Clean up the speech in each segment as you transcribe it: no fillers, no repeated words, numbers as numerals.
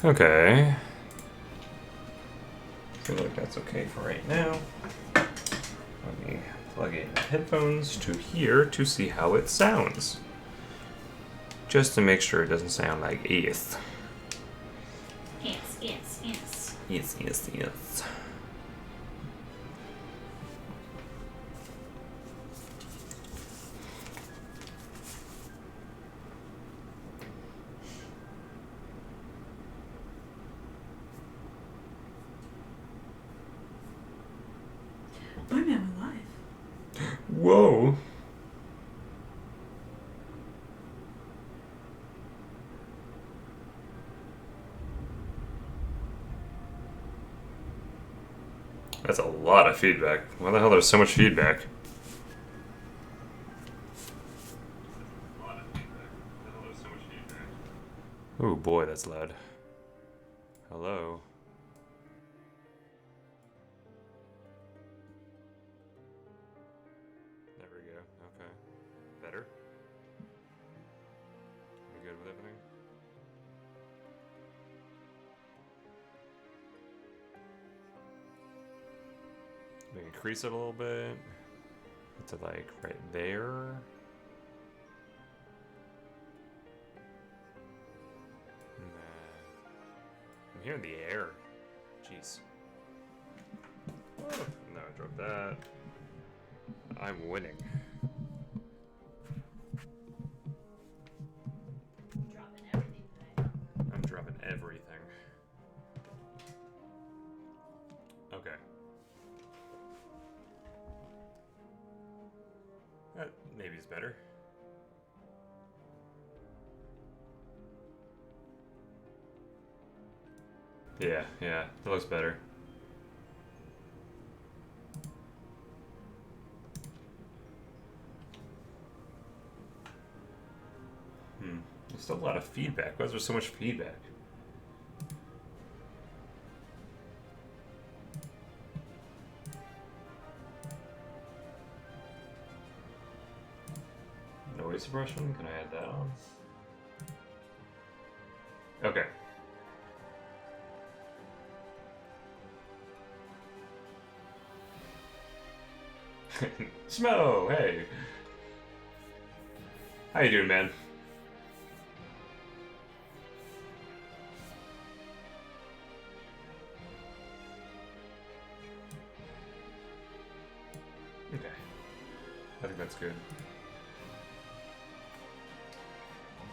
Okay. I feel like that's okay for right now. Let me plug in headphones to here to see how it sounds. Just to make sure it doesn't sound like yes. Yes, yes, yes. Yes, yes, yes. I'm now alive. Whoa! That's a lot of feedback. Why the hell there's so much feedback? Oh boy, that's loud. Hello? There we go. Okay. Better? We good with everything? Maybe increase it a little bit. To like right there. I'm hearing the air. Jeez. Oh, no, I dropped that. I'm winning. Dropping everything today. I'm dropping everything. Okay. That maybe is better. Yeah, that looks better. There's still a lot of feedback. Why is there so much feedback? Noise suppression? Can I add that on? Okay. Smo, hey. How you doing, man? Okay. I think that's good.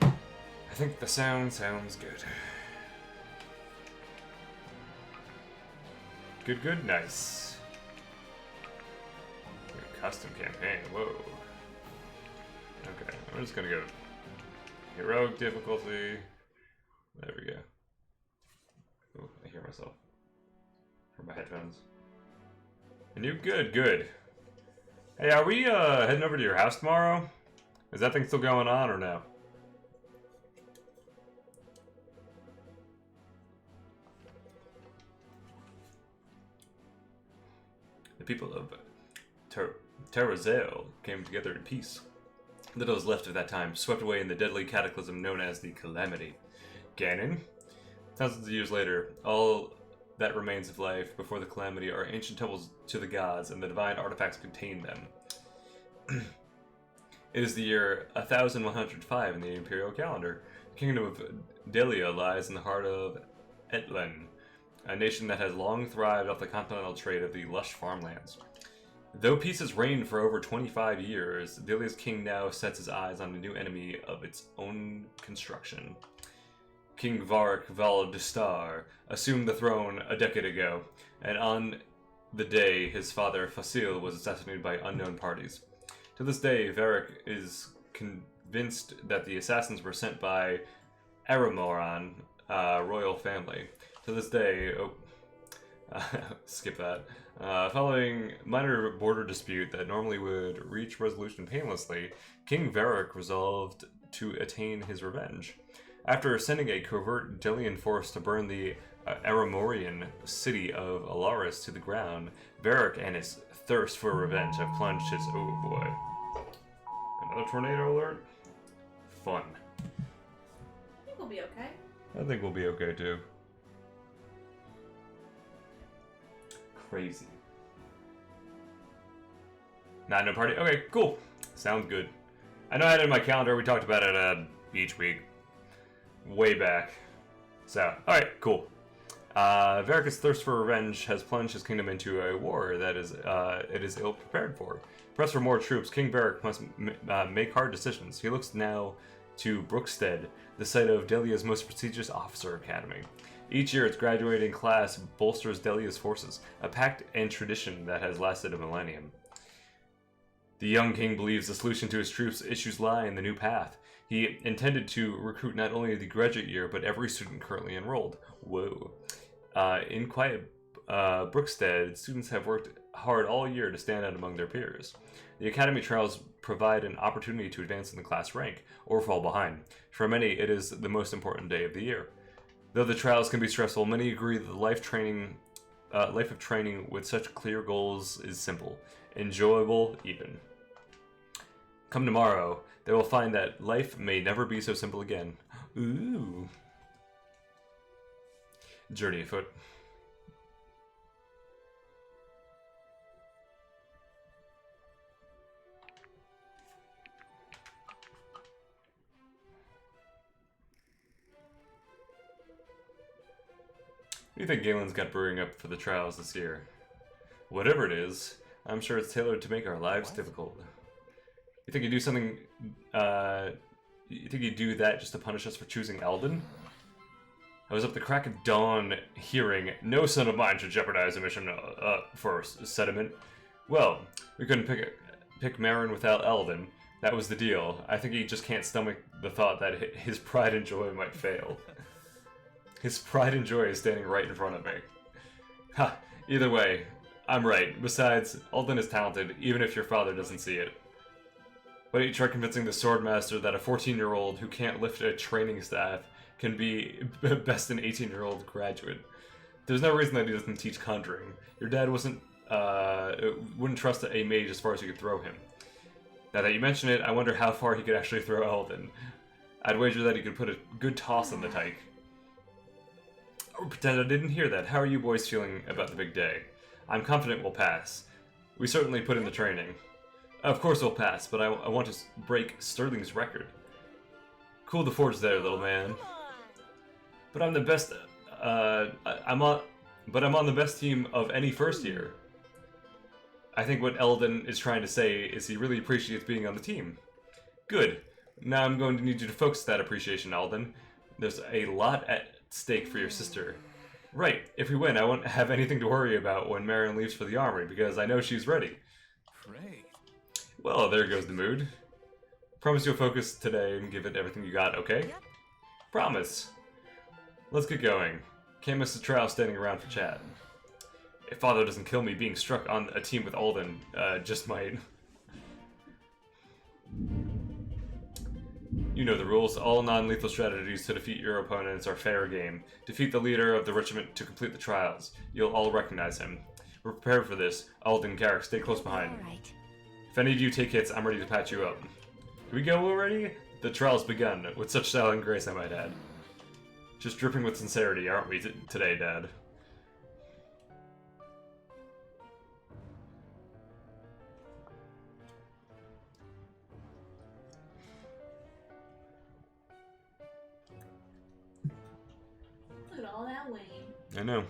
I think the sound sounds good. Good, nice. Custom campaign, whoa. Okay, I'm just gonna go heroic difficulty. There we go. Oh, I hear myself. From my headphones. And you good. Hey, are we heading over to your house tomorrow? Is that thing still going on or no? The people of Terrazel came together in peace. Little is left of that time, swept away in the deadly cataclysm known as the Calamity. Ganon? Thousands of years later, all that remains of life before the Calamity are ancient temples to the gods, and the divine artifacts contain them. It is the year 1105 in the Imperial calendar. The kingdom of Delia lies in the heart of Etlen, a nation that has long thrived off the continental trade of the lush farmlands. Though peace has reigned for over 25 years, Delia's king now sets his eyes on a new enemy of its own construction. King Varric Valdistar assumed the throne a decade ago, and on the day his father Fasil was assassinated by unknown parties. To this day, Varric is convinced that the assassins were sent by Aramoran, royal family. To this day, skip that. Following minor border dispute that normally would reach resolution painlessly, King Varric resolved to attain his revenge. After sending a covert Delian force to burn the Aramorian city of Alaris to the ground, Varric and his thirst for revenge have plunged his... Oh boy. Another tornado alert? Fun. I think we'll be okay. I think we'll be okay too. crazy. Not no party? Okay, cool. Sounds good. I know I had it in my calendar. We talked about it each week. Way back. So, alright, cool. Varric's thirst for revenge has plunged his kingdom into a war that it is ill prepared for. Pressed for more troops, King Varric must make hard decisions. He looks now to Brookstead, the site of Delia's most prestigious officer academy. Each year, its graduating class bolsters Delia's forces, a pact and tradition that has lasted a millennium. The young king believes the solution to his troops' issues lie in the new path. He intended to recruit not only the graduate year, but every student currently enrolled. Whoa. In quiet Brookstead, students have worked hard all year to stand out among their peers. The academy trials provide an opportunity to advance in the class rank, or fall behind. For many, it is the most important day of the year. Though the trials can be stressful, many agree that the life of training with such clear goals is simple, enjoyable even. Come tomorrow, they will find that life may never be so simple again. Ooh. Journey afoot. What do you think Galen's got brewing up for the trials this year? Whatever it is, I'm sure it's tailored to make our lives difficult. You think you do something, you think you do that just to punish us for choosing Eldon? I was up the crack of dawn hearing, no son of mine should jeopardize a mission for sediment. Well, we couldn't pick Marin without Eldon. That was the deal. I think he just can't stomach the thought that his pride and joy might fail. His pride and joy is standing right in front of me. Ha! Either way, I'm right. Besides, Eldon is talented, even if your father doesn't see it. Why don't you try convincing the swordmaster that a 14-year-old who can't lift a training staff can be best an 18-year-old graduate? There's no reason that he doesn't teach conjuring. Your dad wouldn't trust a mage as far as you could throw him. Now that you mention it, I wonder how far he could actually throw Eldon. I'd wager that he could put a good toss on the tyke. Oh, pretend I didn't hear that. How are you boys feeling about the big day? I'm confident we'll pass. We certainly put in the training. Of course we'll pass, but I want to break Sterling's record. Cool the forge there, little man. But I'm the best. I'm on the best team of any first year. I think what Eldon is trying to say is he really appreciates being on the team. Good. Now I'm going to need you to focus that appreciation, Eldon. There's a lot at stake for your sister. Right. If we win, I won't have anything to worry about when Marin leaves for the armory, because I know she's ready. Great. Well, there goes the mood. Promise you'll focus today and give it everything you got, okay? Yep. Promise. Let's get going. Can't miss the trial standing around for chat. If Father doesn't kill me, being struck on a team with Alden just might. You know the rules. All non-lethal strategies to defeat your opponents are fair game. Defeat the leader of the regiment to complete the trials. You'll all recognize him. We're prepared for this. Alden, Garrick, stay close behind. All right. If any of you take hits, I'm ready to patch you up. Can we go already? The trial's begun, with such style and grace, I might add. Just dripping with sincerity, aren't we today, Dad? Look at all that rain. I know.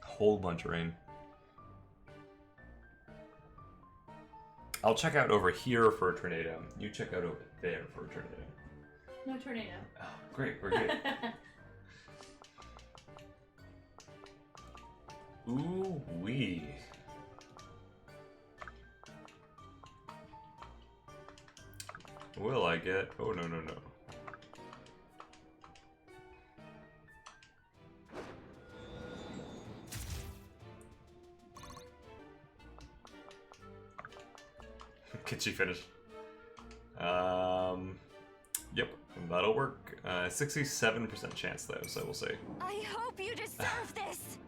Whole bunch of rain. I'll check out over here for a tornado. You check out over there for a tornado. No tornado. Oh, great, we're good. Ooh wee. Will I get? Oh no no no. Can she finish? Yep, that'll work. 67% chance though, so we'll see. I hope you deserve this.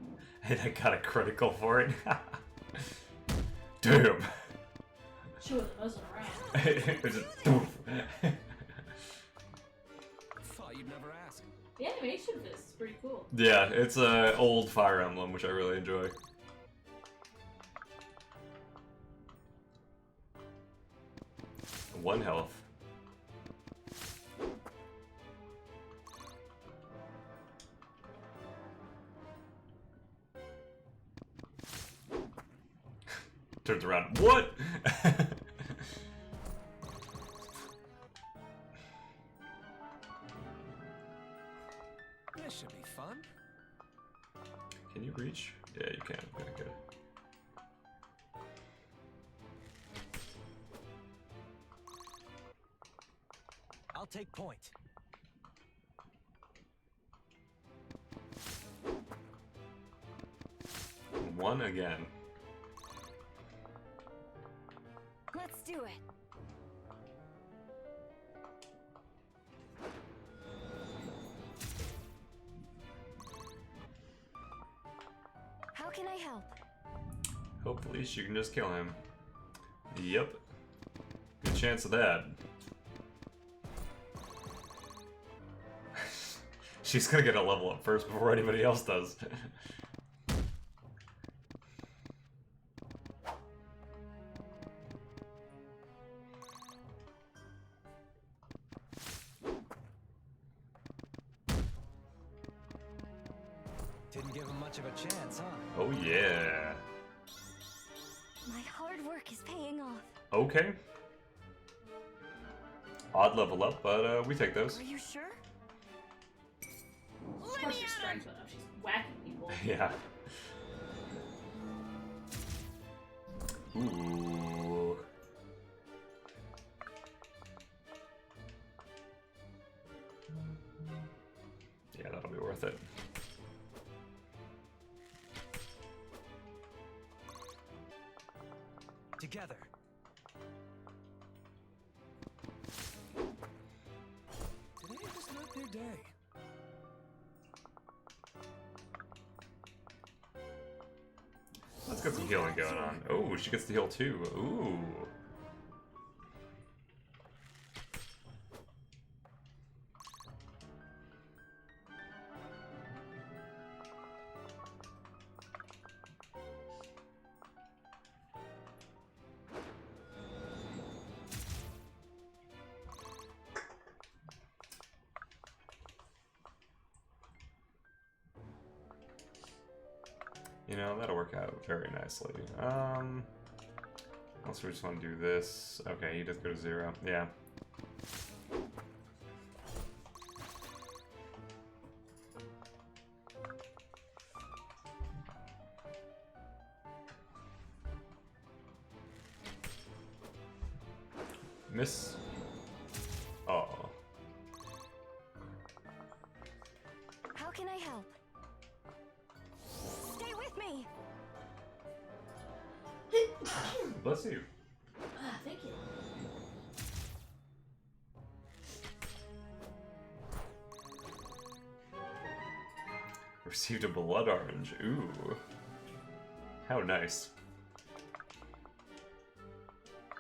And I got a critical for it. Damn. She wasn't messing around. It was just doof. Thought you'd never ask. Yeah. animation for this is pretty cool. Yeah, it's a old Fire Emblem, which I really enjoy. One health. Turns around. What? This should be fun. Can you reach? Yeah, you can. Okay, good. I'll take point. One again. Let's do it. How can I help? Hopefully she can just kill him. Yep. Good chance of that. She's gonna get a level up first before anybody else does. Didn't give him much of a chance, huh? Oh yeah. My hard work is paying off. Okay. Odd level up, but we take those. Are you sure? Of course her strength went up. She's whacking people. Yeah. Ooh. Yeah, that'll be worth it. Together. Today is just not their day. Let's get some healing going on. Oh, she gets to heal too. Ooh. You know, that'll work out very nicely. Unless we just want to do this. Okay, he does go to 0. Yeah. Miss. Oh. How can I help? Stay with me. Bless you. Ah, thank you. Received a blood orange. Ooh. How nice.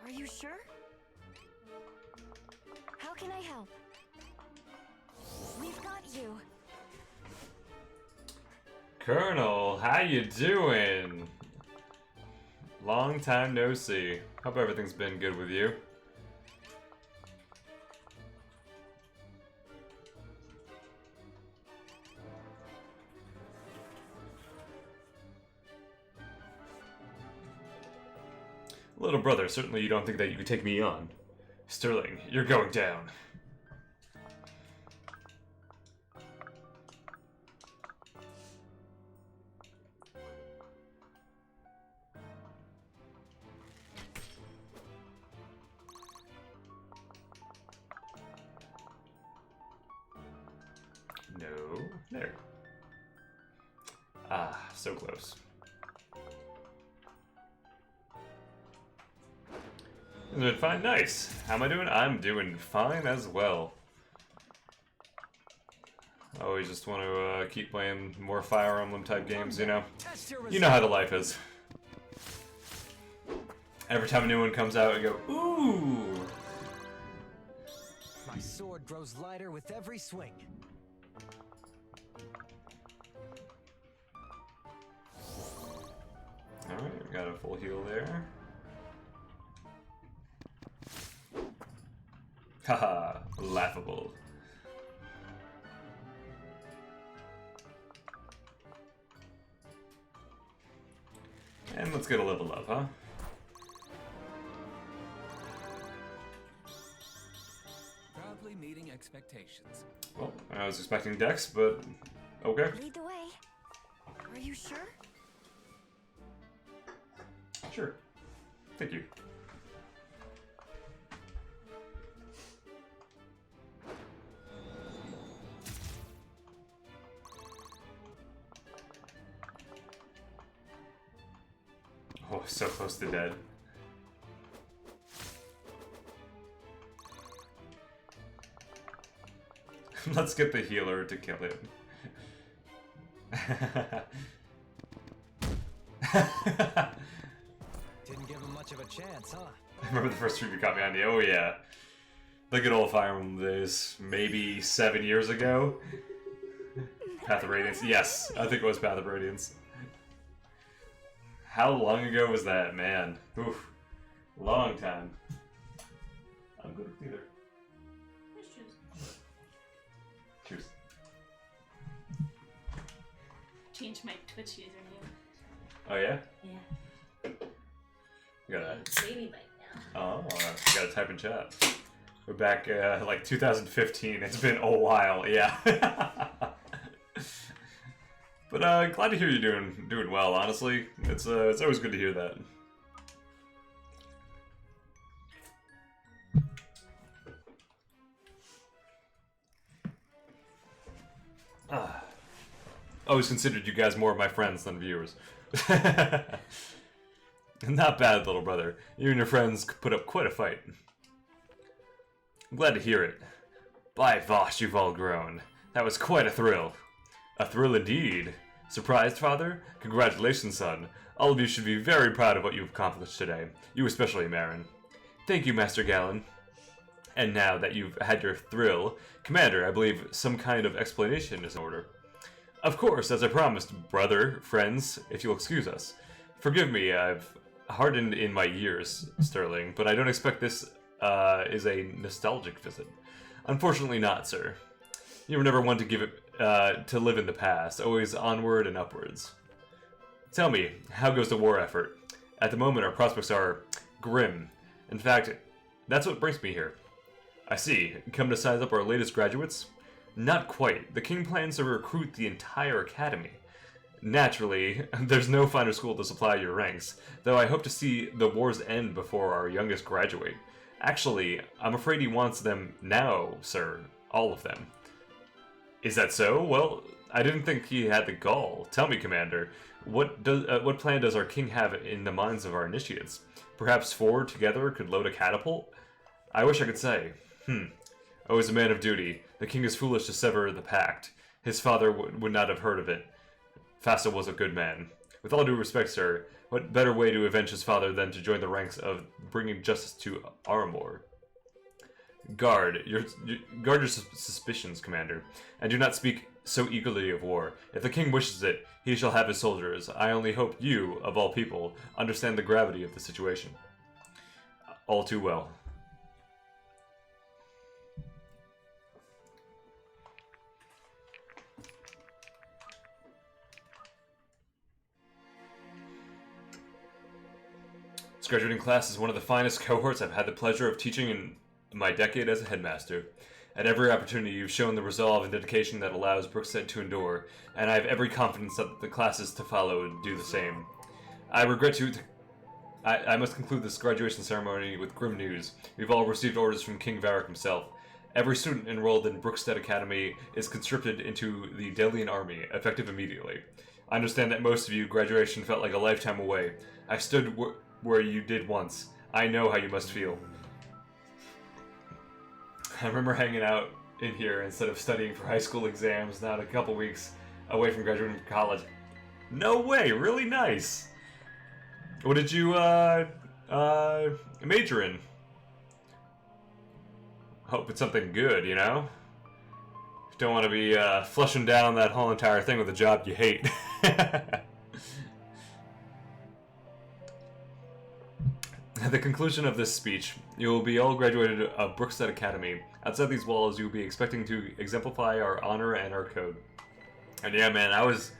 Are you sure? How can I help? We've got you. Colonel, how you doing? Long time no see. Hope everything's been good with you. Little brother, certainly you don't think that you could take me on. Sterling, you're going down. No. There. Ah, so close. Isn't it fine? Nice. How am I doing? I'm doing fine as well. I always just want to keep playing more Fire Emblem type games, you know? You know how the life is. Every time a new one comes out, I go, ooh! My sword grows lighter with every swing. Got a full heal there. Haha, laughable. And let's get a level up, huh? Proudly meeting expectations. Well, I was expecting Dex, but okay. Lead the way. Are you sure? Sure. Thank you. Oh, so close to dead. Let's get the healer to kill him. Didn't give him much of a chance, huh? I remember the first stream you caught me on the, oh yeah. The good old Fire Emblem days, maybe 7 years ago. Path of Radiance, yes, I think it was Path of Radiance. How long ago was that, man? Oof, long time. I'm good with either. Let's choose. Cheers. Change my Twitch username. Oh yeah? Yeah. You gotta, Baby bite now. oh, you gotta type in chat. We're back, like 2015. It's been a while, yeah. But glad to hear you're doing well. Honestly, it's always good to hear that. Always considered you guys more of my friends than viewers. Not bad, little brother. You and your friends could put up quite a fight. I'm glad to hear it. By Vosh, you've all grown. That was quite a thrill. A thrill indeed. Surprised, father? Congratulations, son. All of you should be very proud of what you've accomplished today. You especially, Marin. Thank you, Master Gallon. And now that you've had your thrill, Commander, I believe some kind of explanation is in order. Of course, as I promised, brother, friends, if you'll excuse us. Forgive me, I've hardened in my years, Sterling, but I don't expect this is a nostalgic visit. Unfortunately not, sir. You were never one to give it to live in the past, always onward and upwards. Tell me, how goes the war effort? At the moment, our prospects are grim. In fact, that's what brings me here. I see. Come to size up our latest graduates? Not quite. The king plans to recruit the entire academy. Naturally, there's no finer school to supply your ranks, though I hope to see the wars end before our youngest graduate. Actually, I'm afraid he wants them now, sir. All of them. Is that so? Well, I didn't think he had the gall. Tell me, Commander, what plan does our king have in the minds of our initiates? Perhaps 4 together could load a catapult? I wish I could say. Always a man of duty. The king is foolish to sever the pact. His father would not have heard of it. Fasta was a good man. With all due respect, sir, what better way to avenge his father than to join the ranks of bringing justice to Armor? Guard your suspicions, Commander, and do not speak so eagerly of war. If the king wishes it, he shall have his soldiers. I only hope you, of all people, understand the gravity of the situation. All too well. This graduating class is one of the finest cohorts I've had the pleasure of teaching in my decade as a headmaster. At every opportunity, you've shown the resolve and dedication that allows Brookstead to endure, and I have every confidence that the classes to follow do the same. I must conclude this graduation ceremony with grim news. We've all received orders from King Varric himself. Every student enrolled in Brookstead Academy is conscripted into the Delian army, effective immediately. I understand that most of you, graduation felt like a lifetime away. I stood where you did once. I know how you must feel. I remember hanging out in here instead of studying for high school exams, not a couple weeks away from graduating from college. No way, really nice. What did you major in? Hope it's something good, you know? Don't want to be flushing down that whole entire thing with a job you hate. At the conclusion of this speech, you will be all graduated of Brookstead Academy. Outside these walls, you will be expecting to exemplify our honor and our code. And yeah, man, I was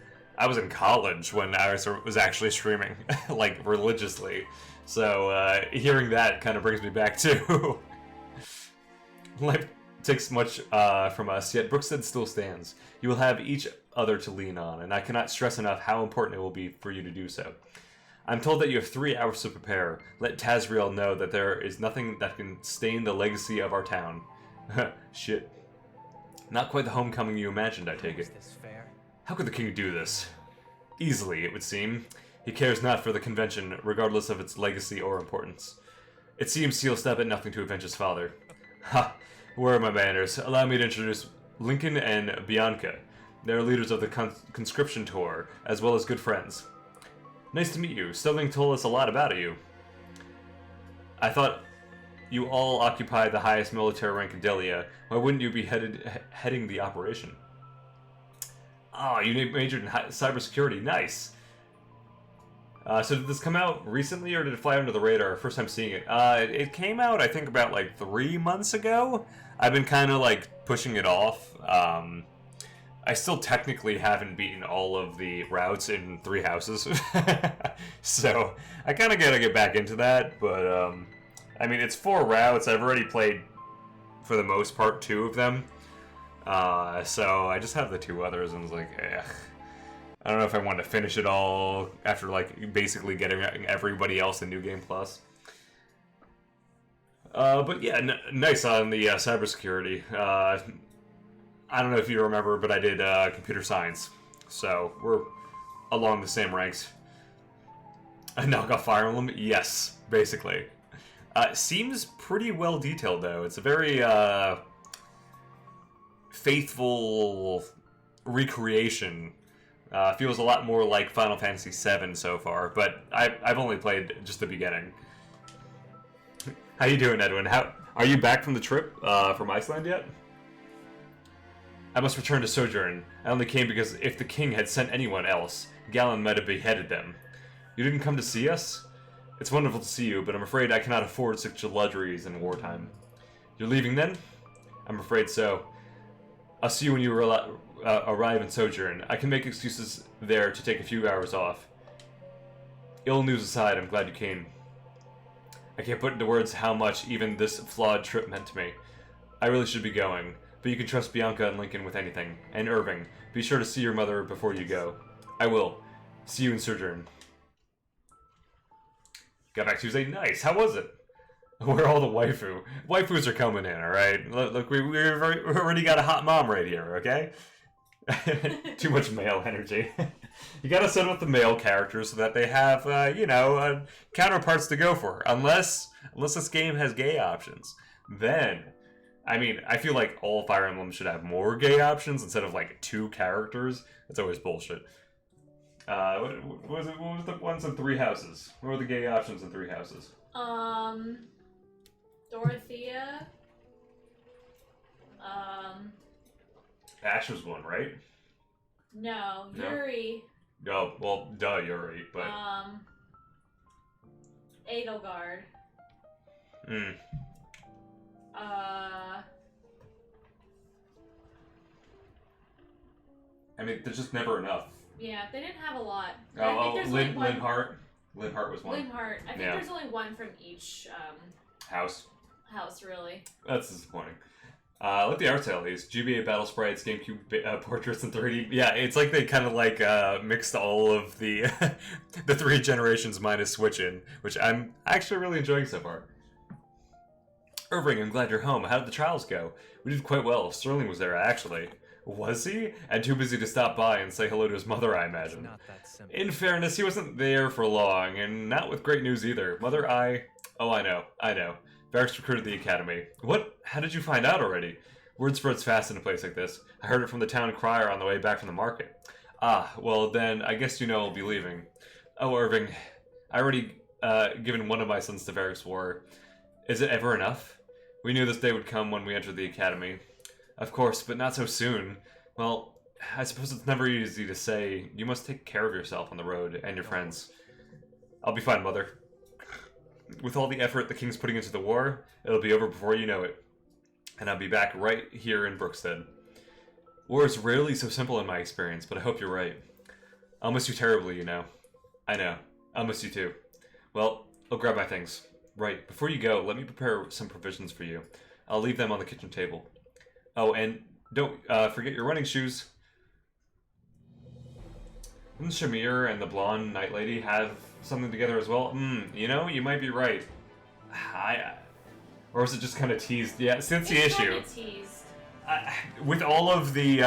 in college when I was actually streaming, like, religiously. So, hearing that kind of brings me back to... Life takes much from us, yet Brookstead still stands. You will have each other to lean on, and I cannot stress enough how important it will be for you to do so. I'm told that you have 3 hours to prepare. Let Tazriel know that there is nothing that can stain the legacy of our town. Shit. Not quite the homecoming you imagined, I take it. Is this fair? How could the king do this? Easily, it would seem. He cares not for the convention, regardless of its legacy or importance. It seems he'll step at nothing to avenge his father. Ha! Where are my manners? Allow me to introduce Lincoln and Bianca. They are leaders of the conscription tour, as well as good friends. Nice to meet you. Sterling told us a lot about you. I thought you all occupied the highest military rank in Delia. Why wouldn't you be heading the operation? Ah, you majored in cybersecurity. Nice. So did this come out recently, or did it fly under the radar? First time seeing it. It came out, I think, about like 3 months ago. I've been kind of like pushing it off. I still technically haven't beaten all of the routes in 3 houses. So I kind of gotta get back into that, but I mean, it's 4 routes. I've already played, for the most part, 2 of them. So I just have the 2 others, and it's like, I don't know if I want to finish it all after, like, basically getting everybody else in New Game Plus. But yeah, nice on the cybersecurity. I don't know if you remember, but I did computer science, so we're along the same ranks. A knockoff Fire Emblem? Yes, basically. Seems pretty well detailed, though. It's a very faithful recreation. Feels a lot more like Final Fantasy VII so far, but I've only played just the beginning. How you doing, Edwin? Are you back from the trip from Iceland yet? I must return to Sojourn. I only came because if the king had sent anyone else, Galen might have beheaded them. You didn't come to see us? It's wonderful to see you, but I'm afraid I cannot afford such luxuries in wartime. You're leaving then? I'm afraid so. I'll see you when you arrive in Sojourn. I can make excuses there to take a few hours off. Ill news aside, I'm glad you came. I can't put into words how much even this flawed trip meant to me. I really should be going, but you can trust Bianca and Lincoln with anything. And Irving, be sure to see your mother before you go. I will. See you in Sojourn. Got back Tuesday. Nice. How was it? Where are all the waifu? Waifus are coming in, alright? Look, we already got a hot mom right here, okay? Too much male energy. You gotta set up the male characters so that they have, counterparts to go for. Unless this game has gay options. Then, I mean, I feel like all Fire Emblem should have more gay options instead of, like, 2 characters. That's always bullshit. What was the ones in 3 houses? What were the gay options in 3 houses? Dorothea. Ash was one, right? No, Yuri. Oh, well, duh, Yuri, but... Edelgard. Hmm. I mean, there's just never enough. Yeah, they didn't have a lot. Linhart. Linhart was one. Linhart. I think there's only one from each house, really. That's disappointing. I like the art style of these. GBA battle sprites, GameCube portraits in 3D. Yeah, it's like they kind of like mixed all of the the 3 generations minus Switch in, which I'm actually really enjoying so far. Irving, I'm glad you're home. How did the trials go? We did quite well. Sterling was there, actually. Was he? And too busy to stop by and say hello to his mother, I imagine. Not that simple. In fairness, he wasn't there for long, and not with great news either. Mother, Oh, I know. Varix recruited the academy. What? How did you find out already? Word spreads fast in a place like this. I heard it from the town crier on the way back from the market. Ah, well then, I guess you know I'll be leaving. Oh, Irving, I already given one of my sons to Varix War. Is it ever enough? We knew this day would come when we entered the academy. Of course, but not so soon. Well, I suppose it's never easy to say. You must take care of yourself on the road and your friends. I'll be fine, Mother. With all the effort the king's putting into the war, it'll be over before you know it. And I'll be back right here in Brookstead. War is rarely so simple in my experience, but I hope you're right. I'll miss you terribly, you know. I know. I'll miss you too. Well, I'll grab my things. Right, before you go, let me prepare some provisions for you. I'll leave them on the kitchen table. Oh, and don't forget your running shoes. Didn't Shamir and the blonde night lady have something together as well? You know, you might be right. Or was it just kind of teased? Yeah, see, that's the issue. It's teased. With all of the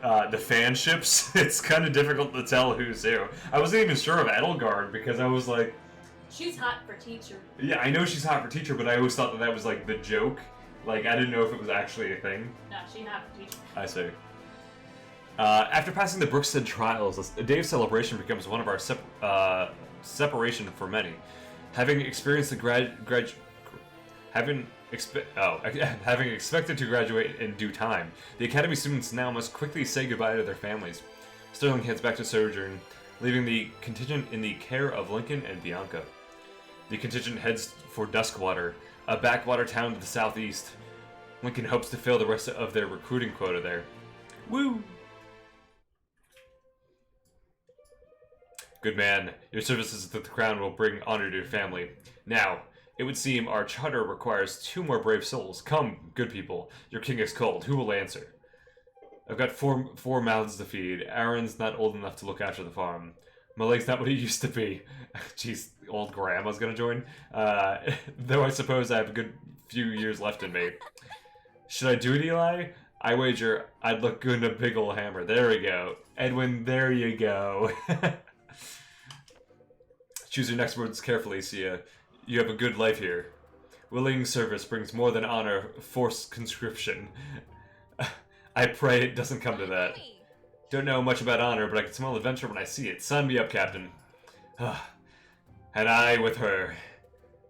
fanships, it's kind of difficult to tell who's who. I wasn't even sure of Edelgard because I was like... She's hot for teacher. Yeah, I know she's hot for teacher, but I always thought that was like the joke. Like, I didn't know if it was actually a thing. No, she's hot for teacher. I see. After passing the Brookstead trials, a day of celebration becomes one of our separation for many. Having experienced the having expected to graduate in due time, the Academy students now must quickly say goodbye to their families. Sterling heads back to Sojourn, leaving the contingent in the care of Lincoln and Bianca. The contingent heads for Duskwater, a backwater town to the southeast. Lincoln hopes to fill the rest of their recruiting quota there. Woo! Good man, your services to the crown will bring honor to your family. Now, it would seem our charter requires 2 more brave souls. Come, good people, your king is called. Who will answer? I've got four mouths to feed. Aaron's not old enough to look after the farm. My leg's not what it used to be. Jeez, old grandma's gonna join. Though I suppose I have a good few years left in me. Should I do it, Eli? I wager I'd look good in a big ol' hammer. There we go. Edwin, there you go. Choose your next words carefully, Sia. You have a good life here. Willing service brings more than honor, forced conscription. I pray it doesn't come to that. Don't know much about honor, but I can smell adventure when I see it. Sign me up, Captain. And I with her.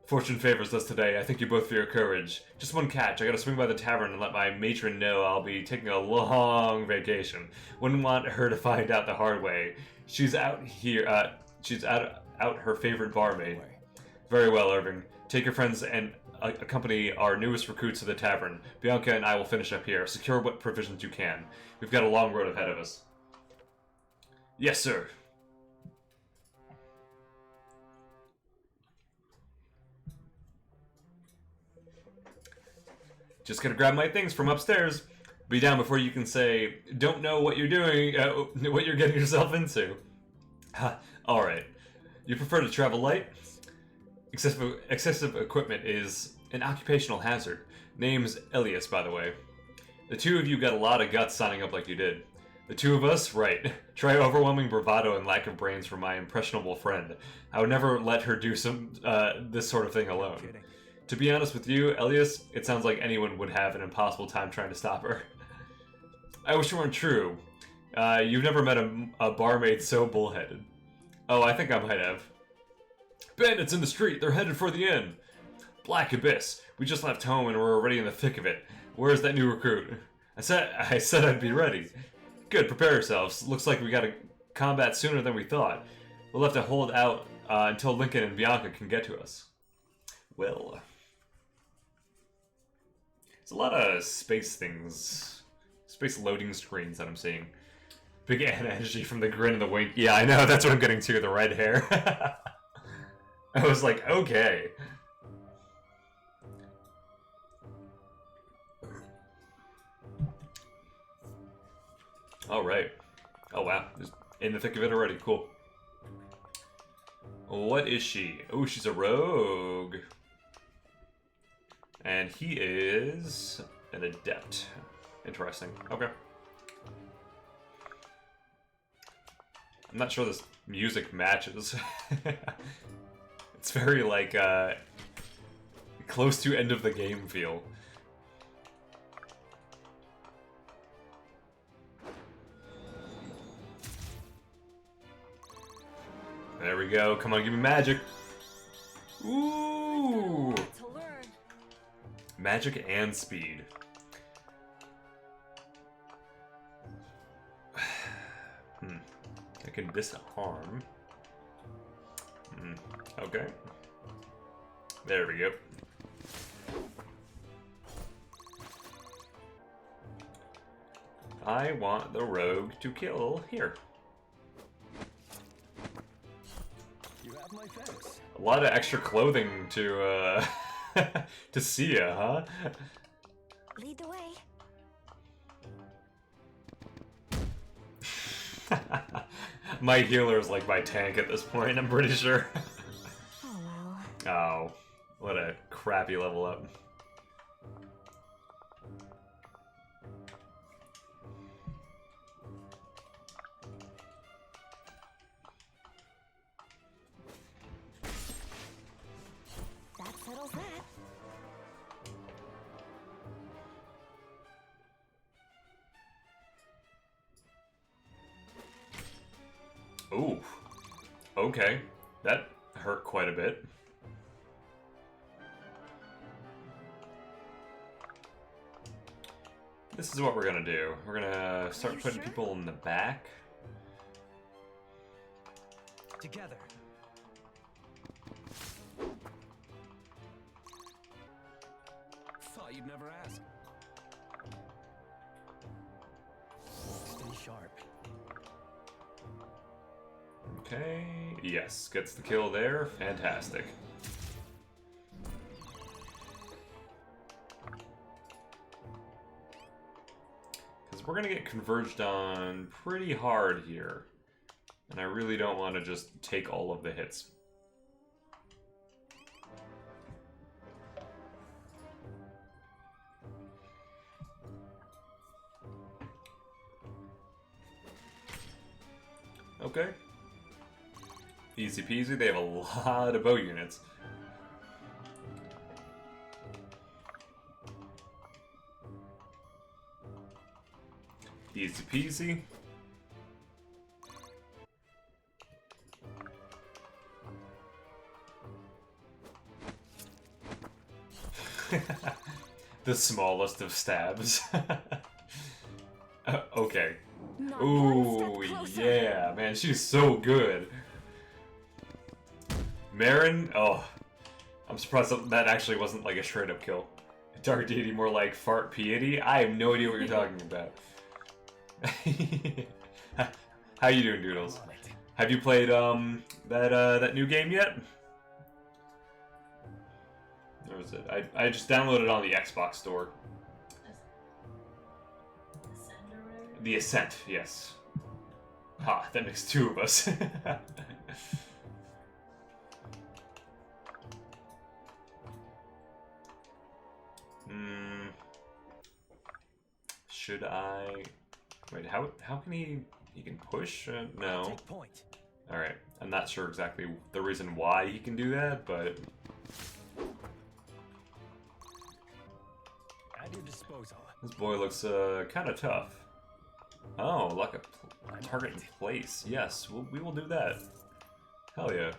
Fortune favors us today. I thank you both for your courage. Just one catch. I gotta swing by the tavern and let my matron know I'll be taking a long vacation. Wouldn't want her to find out the hard way. She's out here, she's out her favorite barmaid. Very well, Irving. Take your friends and accompany our newest recruits to the tavern. Bianca and I will finish up here. Secure what provisions you can. We've got a long road ahead of us. Yes, sir. Just gonna grab my things from upstairs. Be down before you can say, don't know what you're doing, what you're getting yourself into. Alright. You prefer to travel light? Excessive equipment is an occupational hazard. Name's Elias, by the way. The two of you got a lot of guts signing up like you did. The two of us? Right. Try overwhelming bravado and lack of brains from my impressionable friend. I would never let her do this sort of thing alone. To be honest with you, Elias, it sounds like anyone would have an impossible time trying to stop her. I wish it weren't true. You've never met a barmaid so bullheaded. Oh, I think I might have. Bandits in the street, they're headed for the inn. Black Abyss, we just left home and we're already in the thick of it. Where's that new recruit? I said I'd be ready. Good, prepare yourselves. Looks like we gotta combat sooner than we thought. We'll have to hold out until Lincoln and Bianca can get to us. Well... There's a lot of space things. Space loading screens that I'm seeing. Big energy from the grin and the wink. Yeah, I know, that's what I'm getting to, the red hair. I was like, okay. Alright. Oh wow, just in the thick of it already, cool. What is she? Oh, she's a rogue. And he is an adept. Interesting. Okay. I'm not sure this music matches. It's very, like, close to end of the game feel. There we go. Come on, give me magic. Ooh! Magic and speed. I can disarm. Okay. There we go. I want the rogue to kill here. You have my thanks. A lot of extra clothing to to see ya, huh? Lead the way. My healer is like my tank at this point, I'm pretty sure. Oh well. Oh, what a crappy level up. That settles that. Ooh. Okay. That hurt quite a bit. This is what we're gonna do. We're gonna start putting sure? people in the back. Together. Thought you'd never ask. Stay sharp. Okay. Yes, gets the kill there. Fantastic. Because we're gonna get converged on pretty hard here. And I really don't want to just take all of the hits. Okay. Easy peasy, they have a lot of bow units. Easy peasy. The smallest of stabs. Okay. Not Ooh, one step closer. yeah, man, she's so good. Marin, oh, I'm surprised that actually wasn't like a straight up kill. Dark Deity, more like fart piety. I have no idea what you're talking about. How you doing, Doodles? On it. Have you played that new game yet? Where was it? I just downloaded it on the Xbox store. Ascend or whatever. The Ascent, yes. Ha, that makes two of us. Should I... Wait, how can he can push? No. Take point. Alright, I'm not sure exactly the reason why he can do that, but... At your disposal. This boy looks kind of tough. Oh, like a target in place. Yes, we will do that. Hell yeah.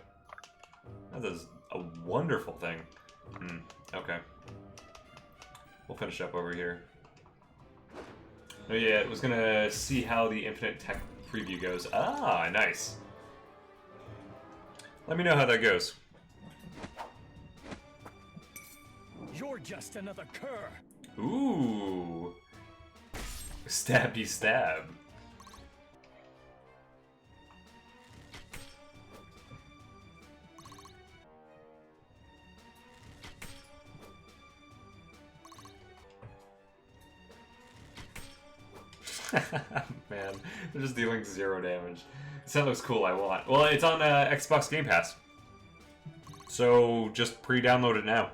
That is a wonderful thing. Okay. We'll finish up over here. Oh yeah, I was gonna see how the Infinite Tech preview goes. Ah, nice. Let me know how that goes. You're just another cur. Ooh. Stabby stab. Man, they're just dealing 0 damage. That looks cool, I want. Well, it's on Xbox Game Pass. So, just pre-download it now.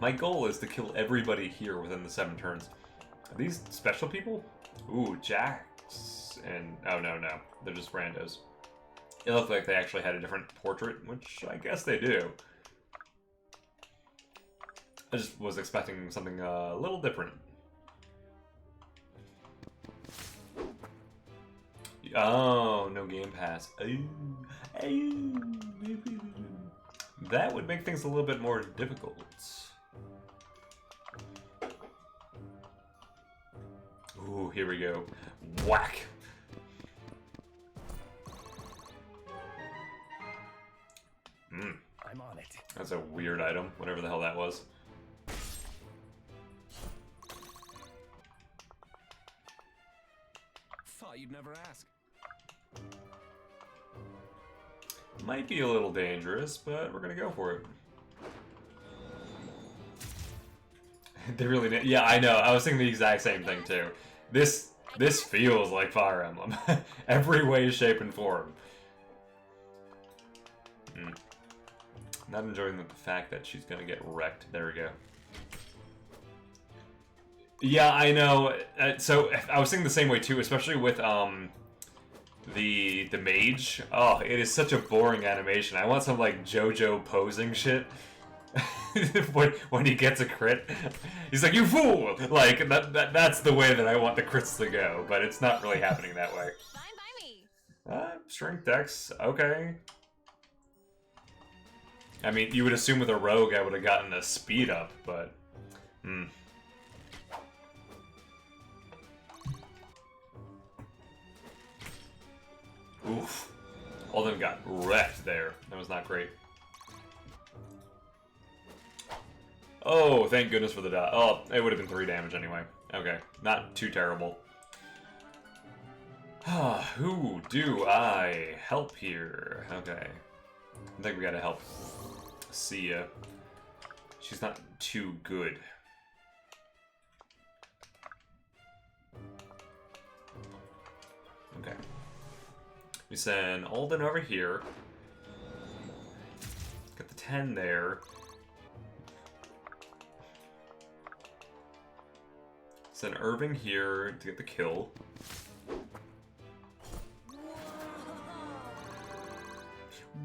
My goal is to kill everybody here within the 7 turns. Are these special people? Ooh, Jax and... Oh, no. They're just randos. It looked like they actually had a different portrait, which I guess they do. I just was expecting something a little different. Oh, no Game Pass. That would make things a little bit more difficult. Ooh, here we go. Whack! Hmm. I'm on it. That's a weird item, whatever the hell that was. Thought you'd never ask. Might be a little dangerous, but we're gonna go for it. They really did. Yeah, I know. I was thinking the exact same thing too. This feels like Fire Emblem. Every way, shape, and form. Not enjoying the fact that she's gonna get wrecked. There we go. Yeah, I know. So I was thinking the same way too, especially with the mage. Oh, it is such a boring animation. I want some like JoJo posing shit. when he gets a crit, he's like, "You fool!" Like that's the way that I want the crits to go, but it's not really happening that way. Fine by me. Strength dex, okay. I mean, you would assume with a rogue I would have gotten a speed up, but Oof. Alden got wrecked there. That was not great. Oh, thank goodness for the dot. Oh, it would have been 3 damage anyway. Okay, not too terrible. Who do I help here? Okay. I think we gotta help Sia. She's not too good. Okay. We send Alden over here. Got the 10 there. Send Irving here to get the kill.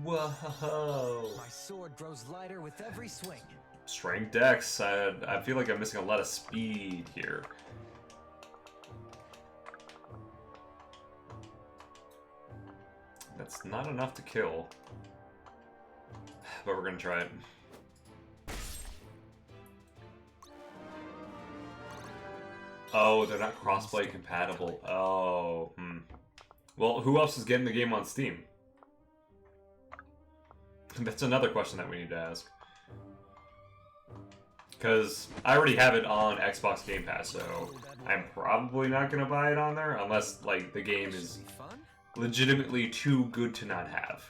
Whoa! My sword grows lighter with every swing. Strength dex. I feel like I'm missing a lot of speed here. That's not enough to kill. But we're gonna try it. Oh, they're not crossplay compatible. Oh, Well, who else is getting the game on Steam? That's another question that we need to ask. Because I already have it on Xbox Game Pass, so I'm probably not going to buy it on there unless, like, the game is legitimately too good to not have.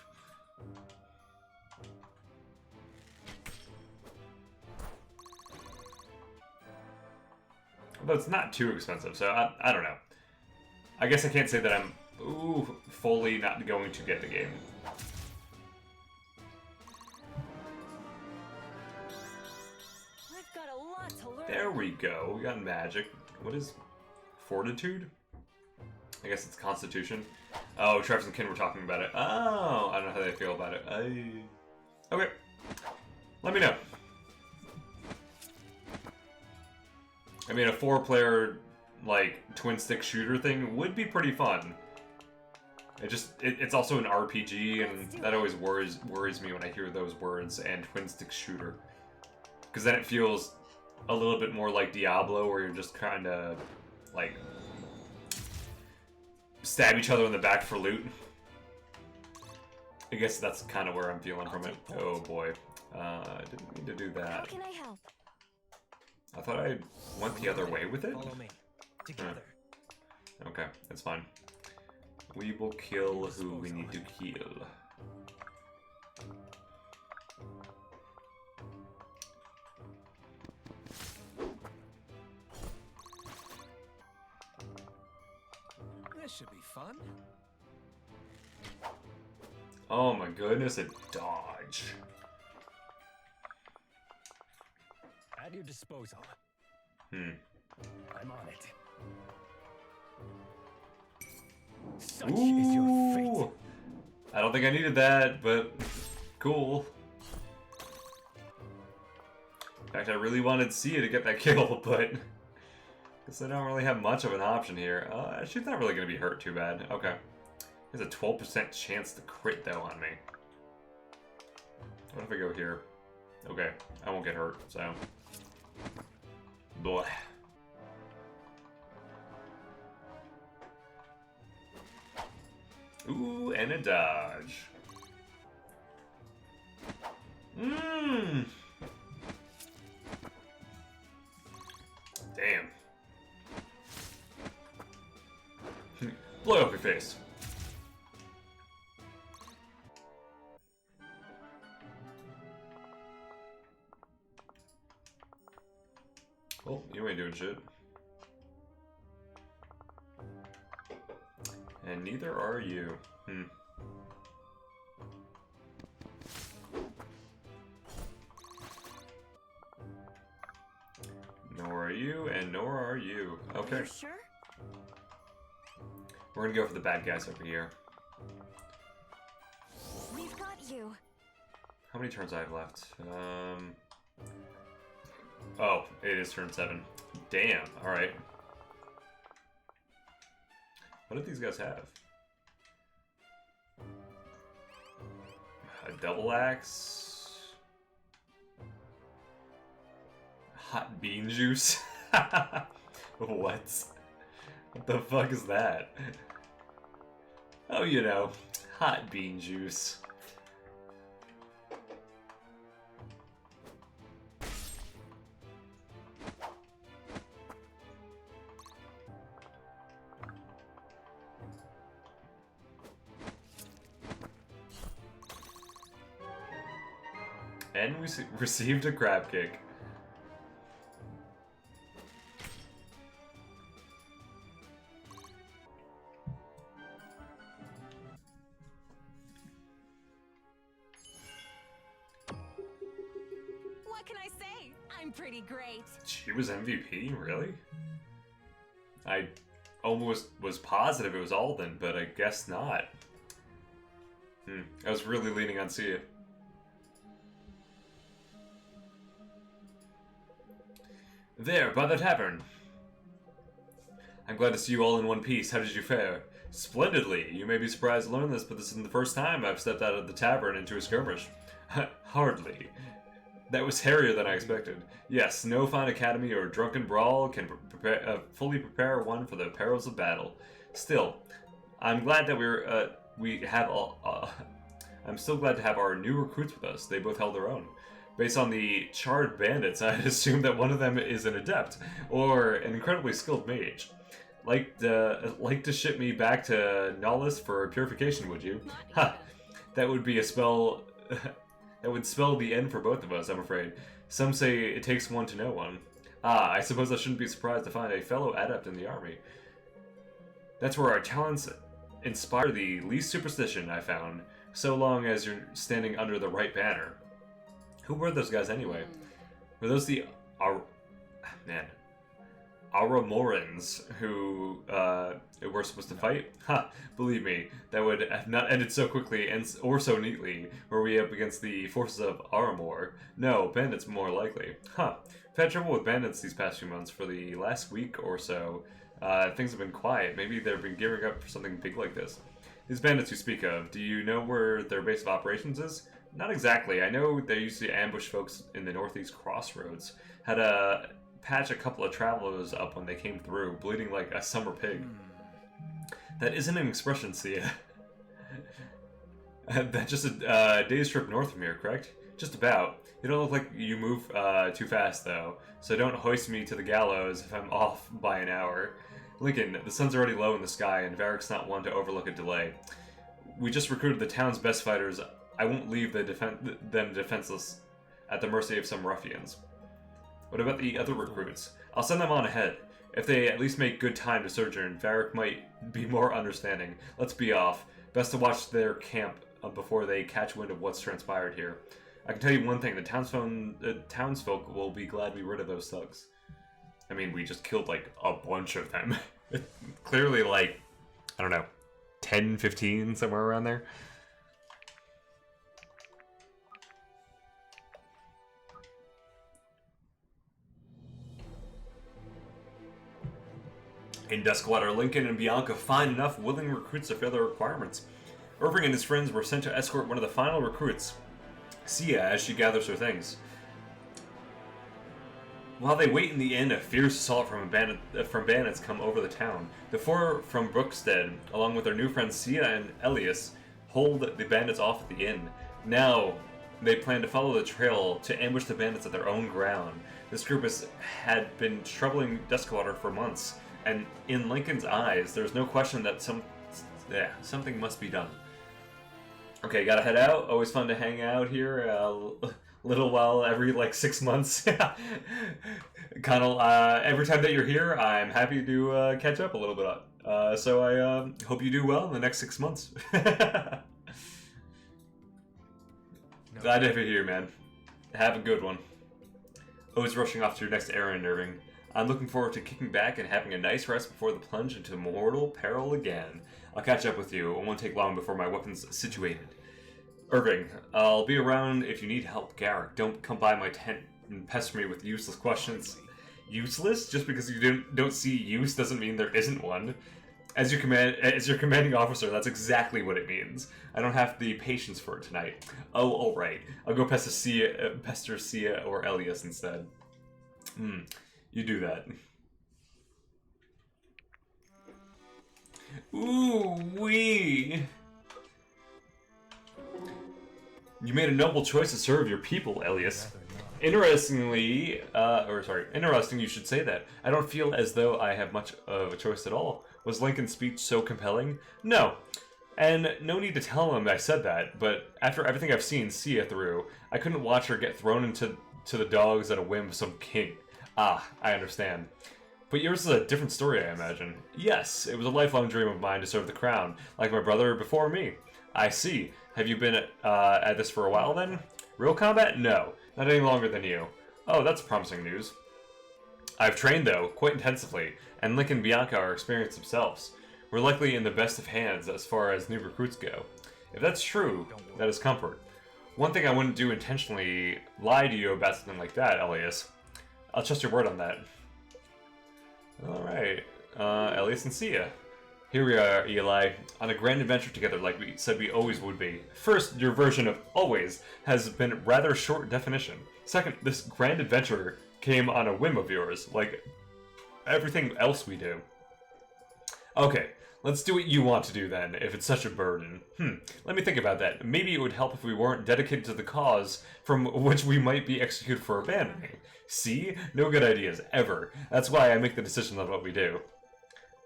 But it's not too expensive, so I don't know. I guess I can't say that I'm fully not going to get the game. I've got a lot to learn. There we go. We got magic. What is fortitude? I guess it's constitution. Oh, Travis and Ken were talking about it. Oh, I don't know how they feel about it. Okay. Let me know. I mean, a 4-player, like, twin-stick shooter thing would be pretty fun. It's also an RPG, and that always worries me when I hear those words, and twin-stick shooter. Because then it feels a little bit more like Diablo, where you're just kind of, like, stab each other in the back for loot. I guess that's kind of where I'm feeling from it. Oh boy. I didn't mean to do How that. can I help? I thought I went the other way with it. Follow me. Together. Okay, that's fine. We will kill who we need to kill. This should be fun. Oh my goodness, a dodge. At your disposal. Hmm. I'm on it. Such is your fate. Ooh. I don't think I needed that, but cool. In fact, I really wanted Sia to get that kill, but guess I don't really have much of an option here. She's not really going to be hurt too bad. Okay. There's a 12% chance to crit, though, on me. What if I go here? Okay, I won't get hurt, so... Blah. Ooh, and a dodge. Mmm. Damn. Blow up your face. Well, you ain't doing shit. And neither are you. Nor are you, and nor are you. Okay. Are you sure? We're gonna go for the bad guys over here. We've got you. How many turns I have left? Oh, it is turn 7. Damn, alright. What did these guys have? A double axe? Hot bean juice? What? What the fuck is that? Oh, you know, hot bean juice. And we received a crab kick. What can I say? I'm pretty great. She was MVP? Really? I almost was positive it was Alden, but I guess not. I was really leaning on Sia. There, by the tavern. I'm glad to see you all in one piece. How did you fare? Splendidly. You may be surprised to learn this, but this isn't the first time I've stepped out of the tavern into a skirmish. Hardly. That was hairier than I expected. Yes, no fine academy or drunken brawl can fully prepare one for the perils of battle. Still, I'm glad that I'm still glad to have our new recruits with us. They both held their own. Based on the charred bandits, I'd assume that one of them is an adept, or an incredibly skilled mage. Like to ship me back to Nollis for purification, would you? Ha! That would be a spell... that would spell the end for both of us, I'm afraid. Some say it takes one to know one. Ah, I suppose I shouldn't be surprised to find a fellow adept in the army. That's where our talents inspire the least superstition, I found, so long as you're standing under the right banner. Who were those guys anyway? Were those the Aramorans who were supposed to fight? Ha! Believe me, that would have not ended so quickly or so neatly were we up against the forces of Aramor. No, bandits more likely. Huh. I've had trouble with bandits these past few months. For the last week or so, things have been quiet. Maybe they've been gearing up for something big like this. These bandits you speak of, do you know where their base of operations is? Not exactly. I know they used to ambush folks in the northeast crossroads. Had to patch a couple of travelers up when they came through, bleeding like a summer pig. That isn't an expression, Sia. That's just a day's trip north from here, correct? Just about. You don't look like you move too fast, though, so don't hoist me to the gallows if I'm off by an hour. Lincoln, the sun's already low in the sky, and Varric's not one to overlook a delay. We just recruited the town's best fighters. I won't leave them defenseless at the mercy of some ruffians. What about the other recruits? I'll send them on ahead. If they at least make good time to sojourn, Varric might be more understanding. Let's be off. Best to watch their camp before they catch wind of what's transpired here. I can tell you one thing, the townsfolk will be glad we rid of those thugs. I mean, we just killed, like, a bunch of them. Clearly, like, I don't know, 10, 15, somewhere around there. In Duskwater, Lincoln and Bianca find enough willing recruits to fill their requirements. Irving and his friends were sent to escort one of the final recruits, Sia, as she gathers her things. While they wait in the inn, a fierce assault from bandits come over the town. The four from Brookstead, along with their new friends Sia and Elias, hold the bandits off at the inn. Now, they plan to follow the trail to ambush the bandits at their own ground. This group had been troubling Duskwater for months, and in Lincoln's eyes, there's no question that something must be done. Okay, gotta head out. Always fun to hang out here. Little while every like 6 months. Connell, every time that you're here, I'm happy to catch up a little bit. So I hope you do well in the next 6 months. Glad to have you here, man. Have a good one. Always rushing off to your next errand, Irving. I'm looking forward to kicking back and having a nice rest before the plunge into mortal peril again. I'll catch up with you. It won't take long before my weapon's situated. Irving, I'll be around if you need help. Garrick, don't come by my tent and pester me with useless questions. Useless? Just because you don't see use doesn't mean there isn't one. As your commanding officer, that's exactly what it means. I don't have the patience for it tonight. Oh, alright. I'll go pester Sia or Elias instead. You do that. Ooh, wee! You made a noble choice to serve your people, Elias. Interesting you should say that. I don't feel as though I have much of a choice at all. Was Lincoln's speech so compelling? No. And no need to tell him I said that, but after everything I've seen Sia through, I couldn't watch her get thrown into the dogs at a whim of some king. Ah, I understand. But yours is a different story, I imagine. Yes, it was a lifelong dream of mine to serve the crown, like my brother before me. I see. Have you been at this for a while then? Real combat? No. Not any longer than you. Oh, that's promising news. I've trained, though, quite intensively, and Lincoln and Bianca are experienced themselves. We're likely in the best of hands as far as new recruits go. If that's true, that is comfort. One thing I wouldn't do intentionally lie to you about something like that, Elias. I'll trust your word on that. Alright, Elias and Sia. Here we are, Eli, on a grand adventure together like we said we always would be. First, your version of always has been rather short definition. Second, this grand adventure came on a whim of yours, like everything else we do. Okay, let's do what you want to do then, if it's such a burden. Let me think about that. Maybe it would help if we weren't dedicated to the cause from which we might be executed for abandoning. See? No good ideas, ever. That's why I make the decisions on what we do.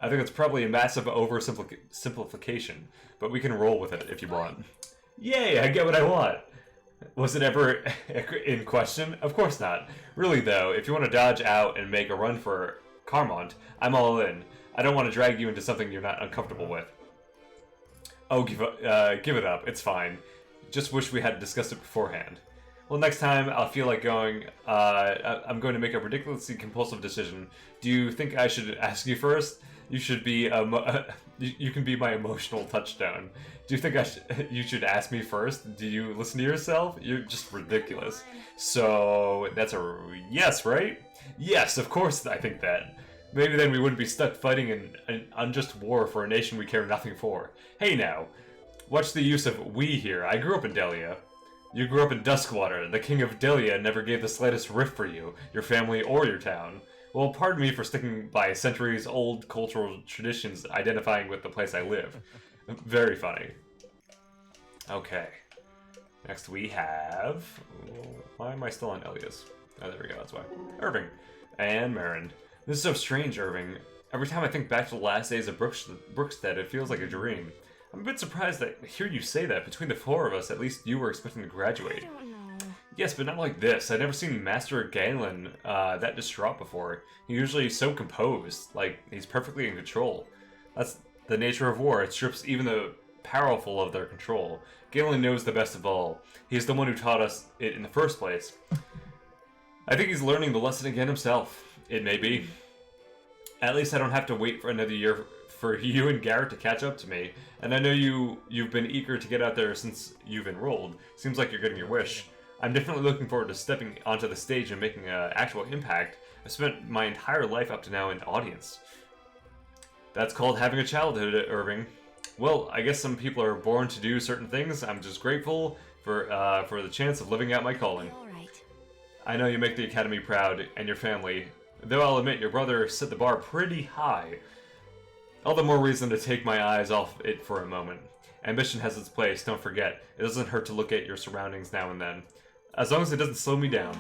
I think it's probably a massive oversimplification, but we can roll with it if you want. Yay, I get what I want! Was it ever in question? Of course not. Really though, if you want to dodge out and make a run for Carmont, I'm all in. I don't want to drag you into something you're not uncomfortable with. Oh, give it up. It's fine. Just wish we had discussed it beforehand. Well, next time I'll feel like going, I'm going to make a ridiculously compulsive decision. Do you think I should ask you first? You should be, you can be my emotional touchstone. Do you think you should ask me first? Do you listen to yourself? You're just ridiculous. So, that's a yes, right? Yes, of course I think that. Maybe then we wouldn't be stuck fighting an unjust war for a nation we care nothing for. Hey now, what's the use of we here? I grew up in Delia. You grew up in Duskwater. The king of Delia never gave the slightest rift for you, your family, or your town. Well, pardon me for sticking by centuries-old cultural traditions identifying with the place I live. Very funny. Okay. Next we have... Why am I still on Elias? Oh, there we go, that's why. Irving. And Marin. This is so strange, Irving. Every time I think back to the last days of Brookstead, it feels like a dream. I'm a bit surprised that hear you say that. Between the four of us, at least you were expecting to graduate. I don't know. Yes, but not like this. I've never seen Master Galen that distraught before. He's usually so composed, like he's perfectly in control. That's the nature of war. It strips even the powerful of their control. Galen knows the best of all. He's the one who taught us it in the first place. I think he's learning the lesson again himself. It may be. At least I don't have to wait for another year for you and Garrett to catch up to me. And I know you've been eager to get out there since you've enrolled. Seems like you're getting your wish. I'm definitely looking forward to stepping onto the stage and making an actual impact. I've spent my entire life up to now in the audience. That's called having a childhood, Irving. Well, I guess some people are born to do certain things. I'm just grateful for the chance of living out my calling. All right. I know you make the Academy proud, and your family. Though I'll admit, your brother set the bar pretty high. All the more reason to take my eyes off it for a moment. Ambition has its place, don't forget. It doesn't hurt to look at your surroundings now and then. As long as it doesn't slow me down.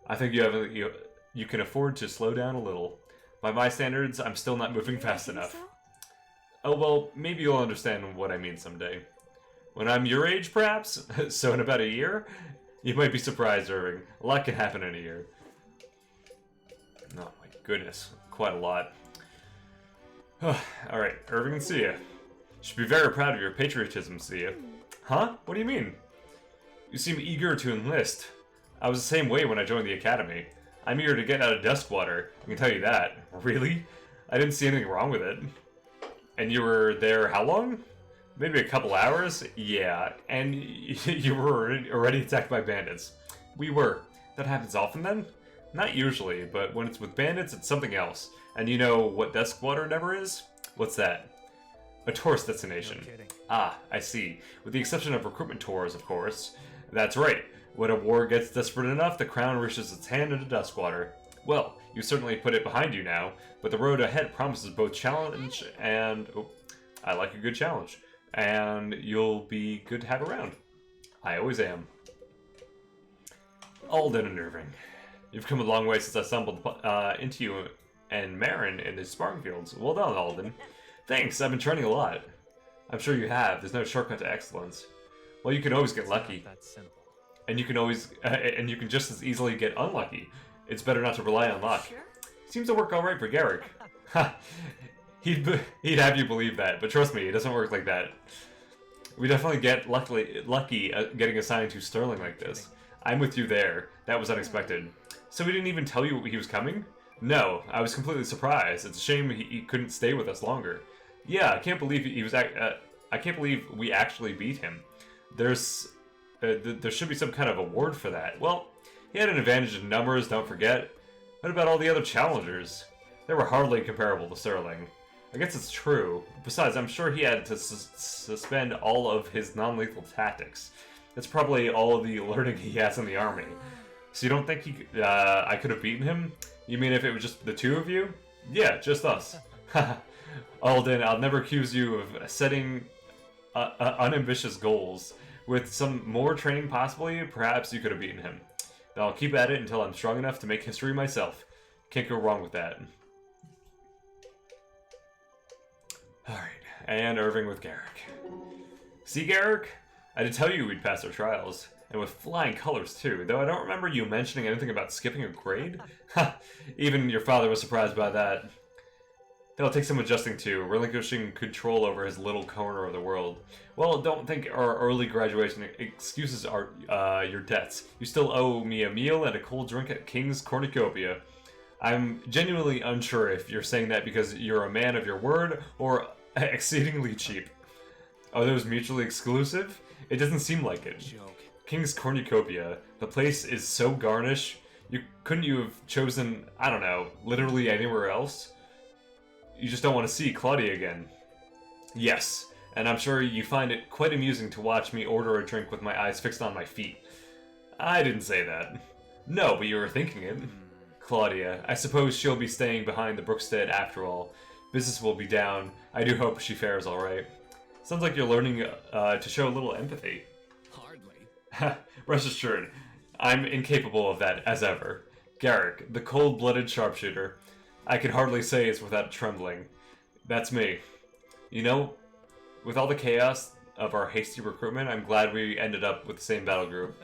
I think you can afford to slow down a little. By my standards, I'm still not moving fast enough. So? Oh well, maybe you'll understand what I mean someday. When I'm your age, perhaps? So in about a year? You might be surprised, Irving. A lot can happen in a year. Oh my goodness, quite a lot. Alright, Irving and Sia. You should be very proud of your patriotism, Sia. Huh? What do you mean? You seem eager to enlist. I was the same way when I joined the academy. I'm eager to get out of Duskwater, I can tell you that. Really? I didn't see anything wrong with it. And you were there how long? Maybe a couple hours? Yeah, and you were already attacked by bandits. We were. That happens often then? Not usually, but when it's with bandits, it's something else. And you know what Duskwater never is? What's that? A tourist destination. No kidding. Ah, I see. With the exception of recruitment tours, of course. That's right. When a war gets desperate enough, the crown reaches its hand into Duskwater. Well, you certainly put it behind you now, but the road ahead promises both challenge and... Oh, I like a good challenge. And you'll be good to have around. I always am. Alden and Irving. You've come a long way since I stumbled into you and Marin in the sparring fields. Well done, Alden. Thanks, I've been training a lot. I'm sure you have. There's no shortcut to excellence. Well, you can always get lucky. Not that simple. And you can always, and you can just as easily get unlucky. It's better not to rely on luck. Sure. Seems to work all right for Garrick. Ha! He'd have you believe that, but trust me, it doesn't work like that. We definitely get lucky getting assigned to Sterling like this. I'm with you there. That was unexpected. So he didn't even tell you he was coming? No, I was completely surprised. It's a shame he couldn't stay with us longer. Yeah, I can't believe I can't believe we actually beat him. There should be some kind of award for that. Well, he had an advantage in numbers, don't forget. What about all the other challengers? They were hardly comparable to Sterling. I guess it's true. Besides, I'm sure he had to suspend all of his non-lethal tactics. That's probably all of the learning he has in the army. So you don't think I could have beaten him? You mean if it was just the two of you? Yeah, just us. Alden, I'll never accuse you of setting unambitious goals. With some more training possibly, perhaps you could have beaten him. Now I'll keep at it until I'm strong enough to make history myself. Can't go wrong with that. Alright, and Irving with Garrick. See, Garrick? I did tell you we'd pass our trials. And with flying colors, too, though I don't remember you mentioning anything about skipping a grade. Ha! Even your father was surprised by that. It'll take some adjusting to, relinquishing control over his little corner of the world. Well, don't think our early graduation excuses your debts. You still owe me a meal and a cold drink at King's Cornucopia. I'm genuinely unsure if you're saying that because you're a man of your word or exceedingly cheap. Are those mutually exclusive? It doesn't seem like it. Joke. King's Cornucopia. The place is so garnish. Couldn't you have chosen, I don't know, literally anywhere else? You just don't want to see Claudia again. Yes, and I'm sure you find it quite amusing to watch me order a drink with my eyes fixed on my feet. I didn't say that. No, but you were thinking it. Claudia, I suppose she'll be staying behind the Brookstead after all. Business will be down. I do hope she fares alright. Sounds like you're learning to show a little empathy. Hardly. Rest assured, I'm incapable of that as ever. Garrick, the cold-blooded sharpshooter. I can hardly say it's without trembling. That's me. You know, with all the chaos of our hasty recruitment, I'm glad we ended up with the same battle group.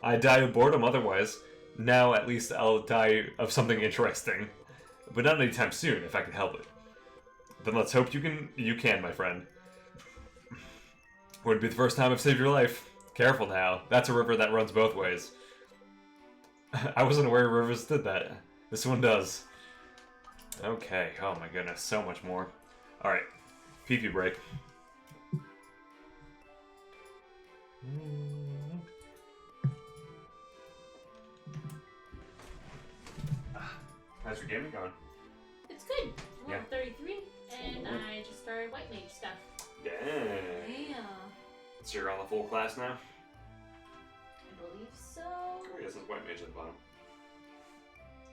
I'd die of boredom otherwise. Now, at least, I'll die of something interesting. But not anytime soon, if I can help it. Then let's hope you can, my friend. Wouldn't be the first time I've saved your life. Careful now. That's a river that runs both ways. I wasn't aware rivers did that. This one does. Okay. Oh my goodness. So much more. Alright. Pee-pee break. How's your gaming going? It's good. I'm Yeah. on 33, and I just started white mage stuff. Yeah. Yeah. So you're on the full class now? I believe so. Oh, yeah, it says white mage at the bottom.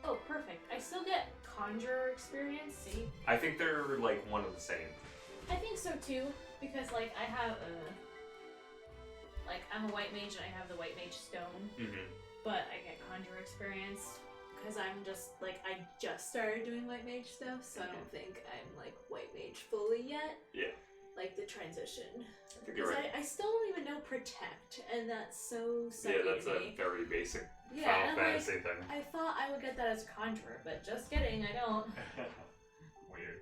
Oh, perfect. I still get conjure experience, see? I think they're like one of the same. I think so too. Because, like, I have like, I'm a white mage and I have the white mage stone, but I get conjure experience because I'm just, like, I just started doing white mage stuff, so I don't think I'm, like, white mage fully yet. Yeah. Like, the transition. I think Because you're right. I still don't even know protect, and that's so sucky Yeah, that's to a me. very basic Yeah, Final and, Fantasy like, thing. I thought I would get that as a conjurer, but just kidding, I don't. Weird.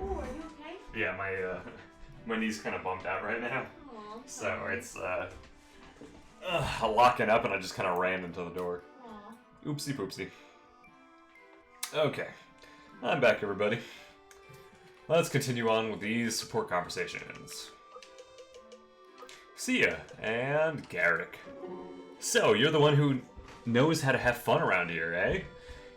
Oh, are you okay? Yeah, my knee's kind of bumped out right now, Aw, so sorry. it's locking up, and I just kind of ran into the door. Aw. Oopsie poopsie. Okay, I'm back, everybody. Let's continue on with these support conversations. See ya, and Garrick. So, you're the one who knows how to have fun around here, eh?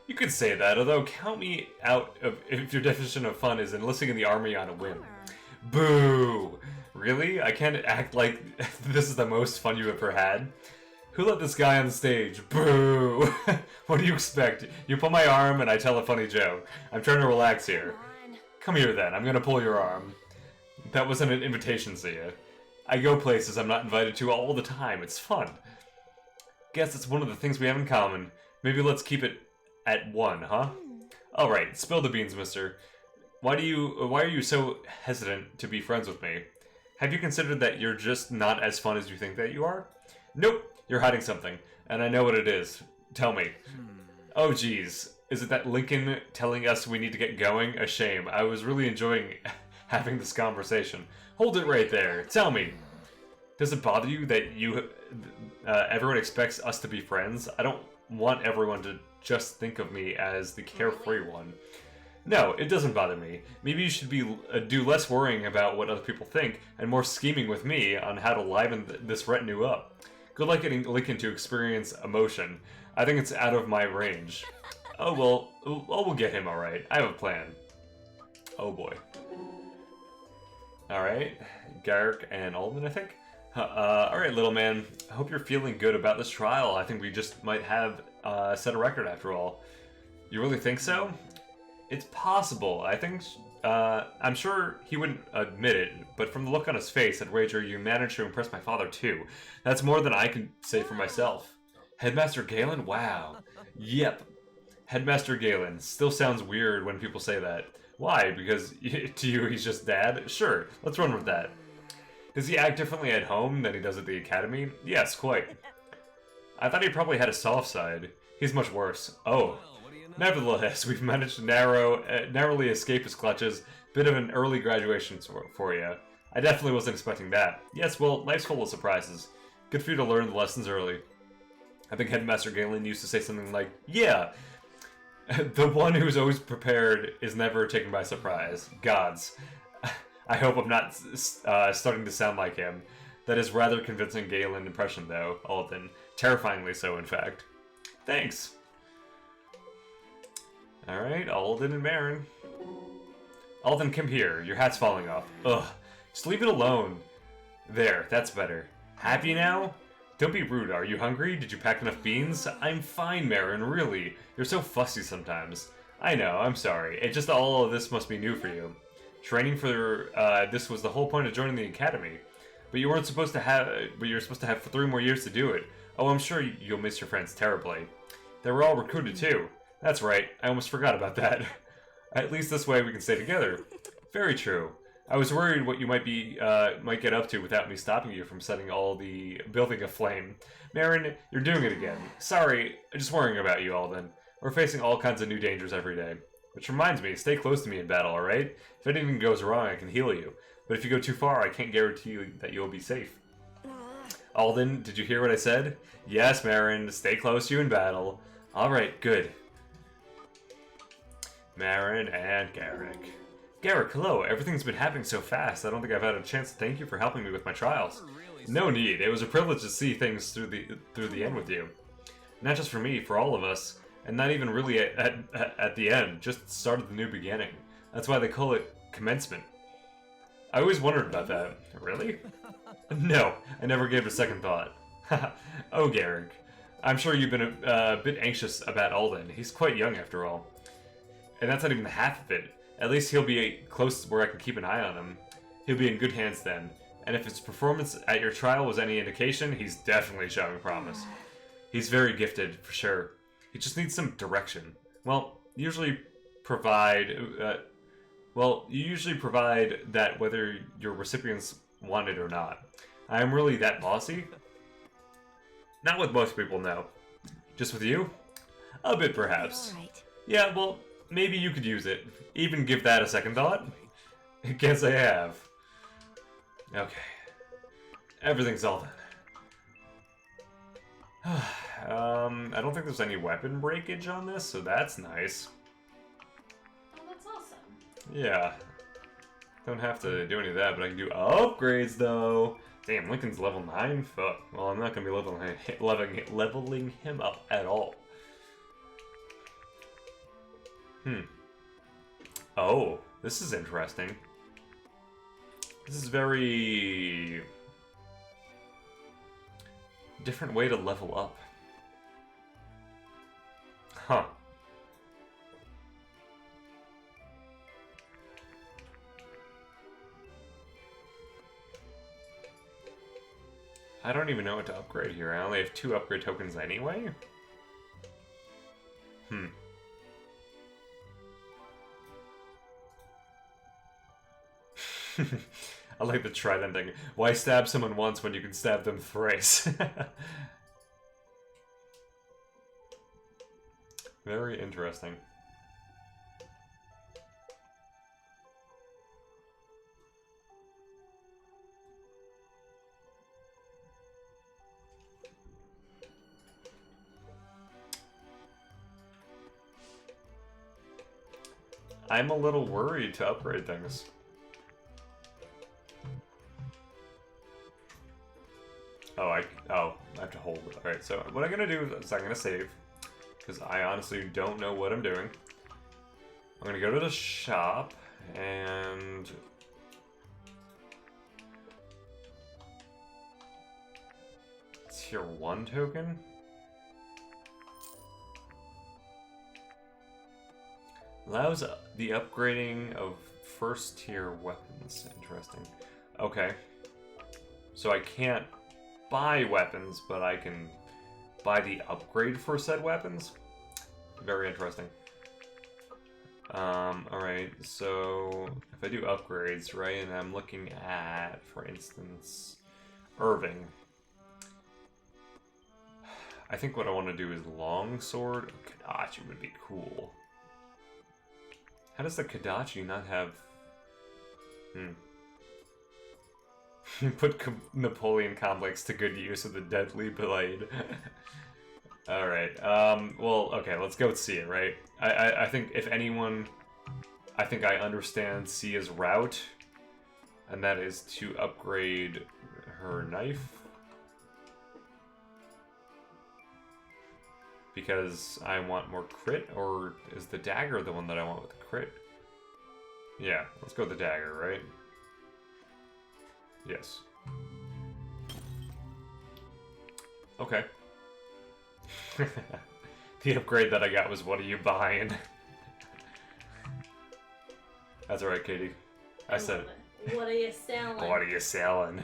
You could say that, although count me out if your definition of fun is enlisting in the army on a whim. Boo! Really? I can't act like this is the most fun you ever had? Who let this guy on the stage? Boo! What do you expect? You pull my arm and I tell a funny joke. I'm trying to relax here. Come here then, I'm gonna pull your arm. That wasn't an invitation, Zia. I go places I'm not invited to all the time. It's fun. Guess it's one of the things we have in common. Maybe let's keep it at one, huh? Alright, spill the beans, mister. Why are you so hesitant to be friends with me? Have you considered that you're just not as fun as you think that you are? Nope, you're hiding something, and I know what it is. Tell me. Oh geez, is it that Lincoln telling us we need to get going? A shame. I was really enjoying having this conversation. Hold it right there. Tell me. Does it bother you that everyone expects us to be friends? I don't want everyone to just think of me as the carefree one. No, it doesn't bother me. Maybe you should do less worrying about what other people think and more scheming with me on how to liven this retinue up. Good luck getting Lincoln to experience emotion. I think it's out of my range. Oh well, we'll get him alright. I have a plan. Oh boy. Alright, Garrick and Alden, I think? Alright, little man. I hope you're feeling good about this trial. I think we just might have set a record after all. You really think so? It's possible. I think, I'm sure he wouldn't admit it, but from the look on his face, I'd wager you managed to impress my father too. That's more than I can say for myself. Headmaster Galen? Wow. Yep. Headmaster Galen. Still sounds weird when people say that. Why? Because to you he's just dad? Sure, let's run with that. Does he act differently at home than he does at the academy? Yes, quite. I thought he probably had a soft side. He's much worse. Oh. Nevertheless, we've managed to narrowly escape his clutches. Bit of an early graduation for you. I definitely wasn't expecting that. Yes, well, life's full of surprises. Good for you to learn the lessons early. I think Headmaster Galen used to say something like, yeah, the one who's always prepared is never taken by surprise. Gods. I hope I'm not starting to sound like him. That is rather convincing Galen impression, though, Alden. Terrifyingly so, in fact. Thanks. Alright, Alden and Marin. Alden, come here. Your hat's falling off. Ugh. Just leave it alone. There, that's better. Happy now? Don't be rude, are you hungry? Did you pack enough beans? I'm fine, Marin, really. You're so fussy sometimes. I know, I'm sorry. It just all of this must be new for you. Training for this was the whole point of joining the academy. But you weren't supposed to have but you're supposed to have 3 more years to do it. Oh, I'm sure you'll miss your friends terribly. They were all recruited too. That's right, I almost forgot about that. At least this way we can stay together. Very true. I was worried what you might get up to without me stopping you from setting all the building aflame. Marin, you're doing it again. Sorry, just worrying about you, Alden. We're facing all kinds of new dangers every day. Which reminds me, stay close to me in battle, alright? If anything goes wrong, I can heal you. But if you go too far, I can't guarantee you that you'll be safe. Alden, did you hear what I said? Yes, Marin, stay close to you in battle. Alright, good. Marin and Garrick. Garrick, hello. Everything's been happening so fast, I don't think I've had a chance to thank you for helping me with my trials. No need. It was a privilege to see things through the end with you. Not just for me, for all of us. And not even really at the end, just the start of the new beginning. That's why they call it commencement. I always wondered about that. Really? No, I never gave it a second thought. Oh, Garrick. I'm sure you've been a bit anxious about Alden. He's quite young after all. And that's not even half of it. At least he'll be close where I can keep an eye on him. He'll be in good hands then. And if his performance at your trial was any indication, he's definitely showing promise. He's very gifted, for sure. He just needs some direction. Well, you usually provide that whether your recipients want it or not. I am really that bossy? Not with most people, no. Just with you? A bit, perhaps. Alright. Yeah, well, maybe you could use it. Even give that a second thought. Guess I have. Okay. Everything's all done. I don't think there's any weapon breakage on this, so that's nice. Oh, that's awesome. Yeah. Don't have to do any of that, but I can do upgrades, though. Damn, Lincoln's level 9? Fuck. Well, I'm not going to be leveling him up at all. Oh, this is interesting. This is very different way to level up. Huh. I don't even know what to upgrade here. I only have 2 upgrade tokens anyway? I like the trident thing. Why stab someone once when you can stab them thrice? Very interesting. I'm a little worried to upgrade things. I have to hold it. Alright, so what I'm gonna do is I'm gonna save. Because I honestly don't know what I'm doing. I'm gonna go to the shop and tier 1 token. Allows the upgrading of first tier weapons. Interesting. Okay. So I can't buy weapons, but I can buy the upgrade for said weapons. Very interesting. Alright, so if I do upgrades, right, and I'm looking at, for instance, Irving. I think what I want to do is longsword. Kodachi would be cool. How does the Kodachi not have... Put Napoleon complex to good use with the deadly blade. Alright, well, okay, let's go see it, right? I think, if anyone, I think I understand Sia's route, and that is to upgrade her knife. Because I want more crit, or is the dagger the one that I want with the crit? Yeah, let's go with the dagger, right? Yes. Okay. The upgrade that I got was, what are you buying? That's alright, Katie. I said it. What are you selling? What are you selling?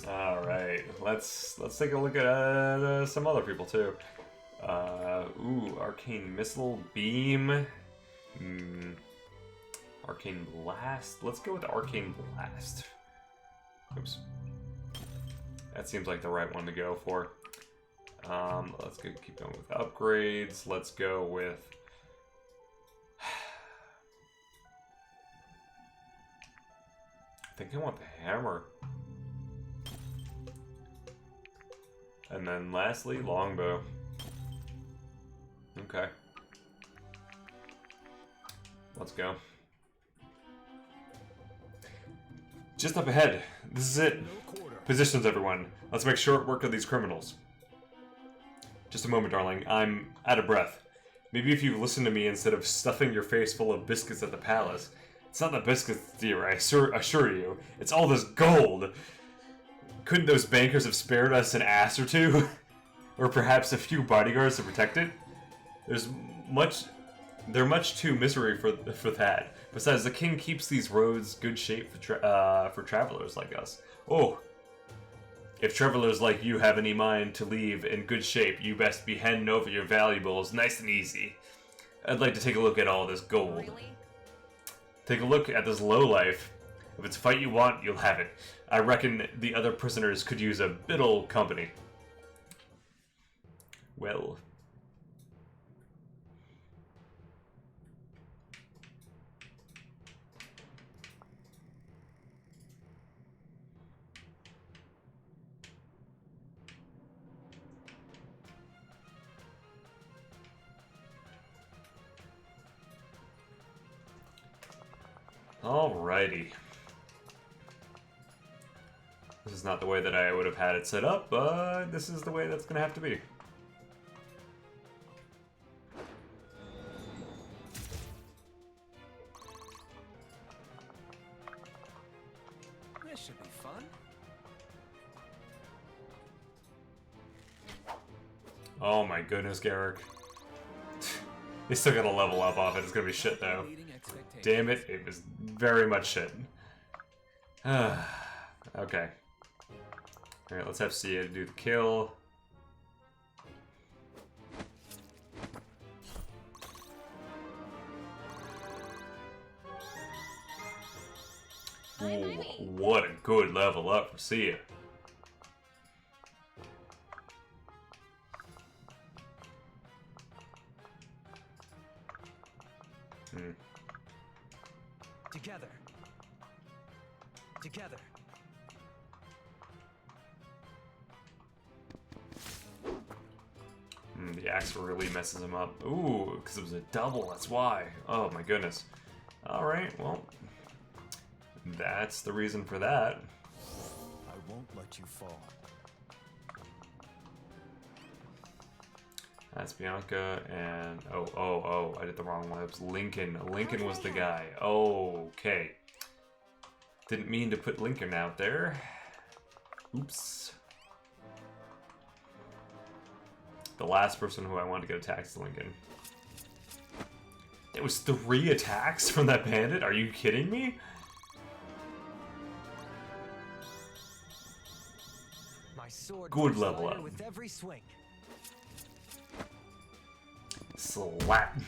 Alright, let's take a look at some other people too. Ooh, Arcane Missile, Beam, Arcane Blast. Let's go with Arcane Blast. Oops. That seems like the right one to go for. Let's keep going with upgrades. Let's go with... I think I want the hammer. And then lastly, longbow. Okay. Let's go. Just up ahead. This is it. Positions, everyone. Let's make short work of these criminals. Just a moment, darling. I'm out of breath. Maybe if you listen to me instead of stuffing your face full of biscuits at the palace. It's not the biscuits, dear, I assure you. It's all this gold. Couldn't those bankers have spared us an ass or two? Or perhaps a few bodyguards to protect it? They're much too misery for that. Besides, the king keeps these roads good shape for travelers like us. Oh, if travelers like you have any mind to leave in good shape, you best be handing over your valuables nice and easy. I'd like to take a look at all this gold. Really? Take a look at this lowlife. If it's a fight you want, you'll have it. I reckon the other prisoners could use a bit of company. Well. Alrighty. This is not the way that I would have had it set up, but this is the way that's going to have to be. This should be fun. Oh my goodness, Garrick. He's still gonna level up off it. It's gonna be shit though. Damn it, it was very much shit. Okay. Alright, let's have Sia do the kill. Ooh, what a good level up for Sia. Together. Together. The axe really messes him up. Ooh, because it was a double, that's why. Oh my goodness. Alright, well, that's the reason for that. I won't let you fall. That's Bianca, and oh, I did the wrong one. It was Lincoln. Lincoln was the guy. Okay. Didn't mean to put Lincoln out there. Oops. The last person who I wanted to get attacked is Lincoln. It was 3 attacks from that bandit? Are you kidding me? My sword Good level up. with every swing. Slap.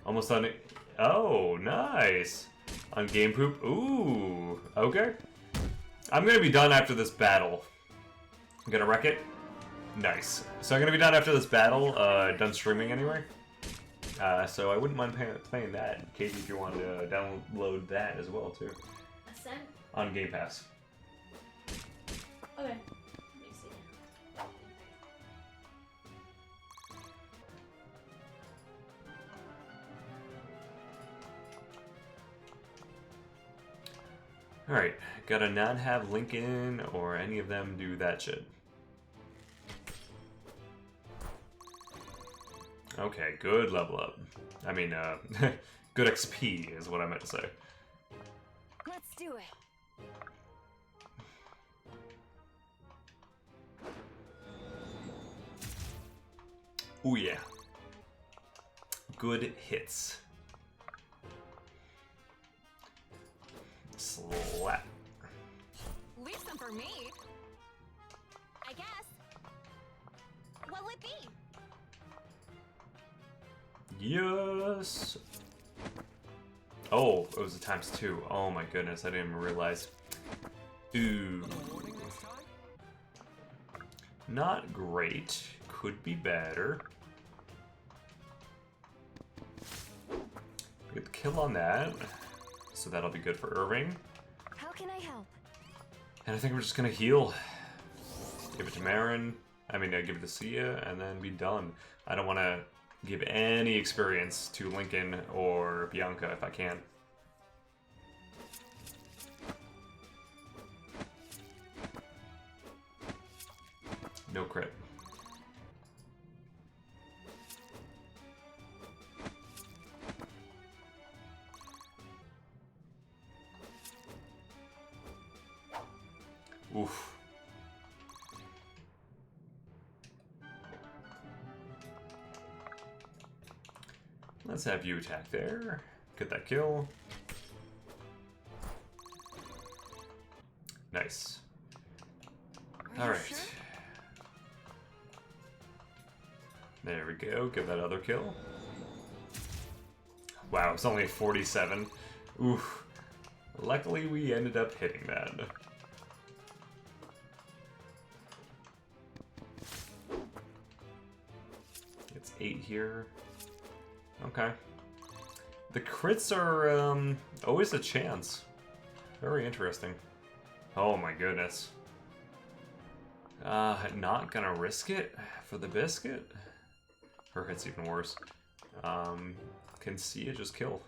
Almost on it. Oh, nice. On game poop. Ooh. Okay. I'm gonna be done after this battle. I'm gonna wreck it. Nice. So I'm gonna be done after this battle. Done streaming anyway. So I wouldn't mind playing that. Katie, if you want to download that as well too. Ascent? On Game Pass. Okay. Let me see. Alright, gotta not have Lincoln or any of them do that shit. Okay, good level up. I mean, good XP is what I meant to say. Let's do it. Oh yeah. Good hits. Slap. Leave some for me. I guess. What'll it be? Yes. Oh, it was a ×2. Oh my goodness, I didn't even realize. Ooh. Not great. Could be better. Get the kill on that. So that'll be good for Irving. How can I help? And I think we're just gonna heal. Give it to Marin. I mean, give it to Sia, and then be done. I don't want to give any experience to Lincoln or Bianca if I can. No crit. Oof. Let's have you attack there. Get that kill. Nice. Alright. Sure? There we go. Get that other kill. Wow, it's only 47. Oof. Luckily, we ended up hitting that. It's 8 here. Okay. The crits are always a chance. Very interesting. Oh my goodness. Not gonna risk it for the biscuit? Her hit's even worse. Can Sia just kill?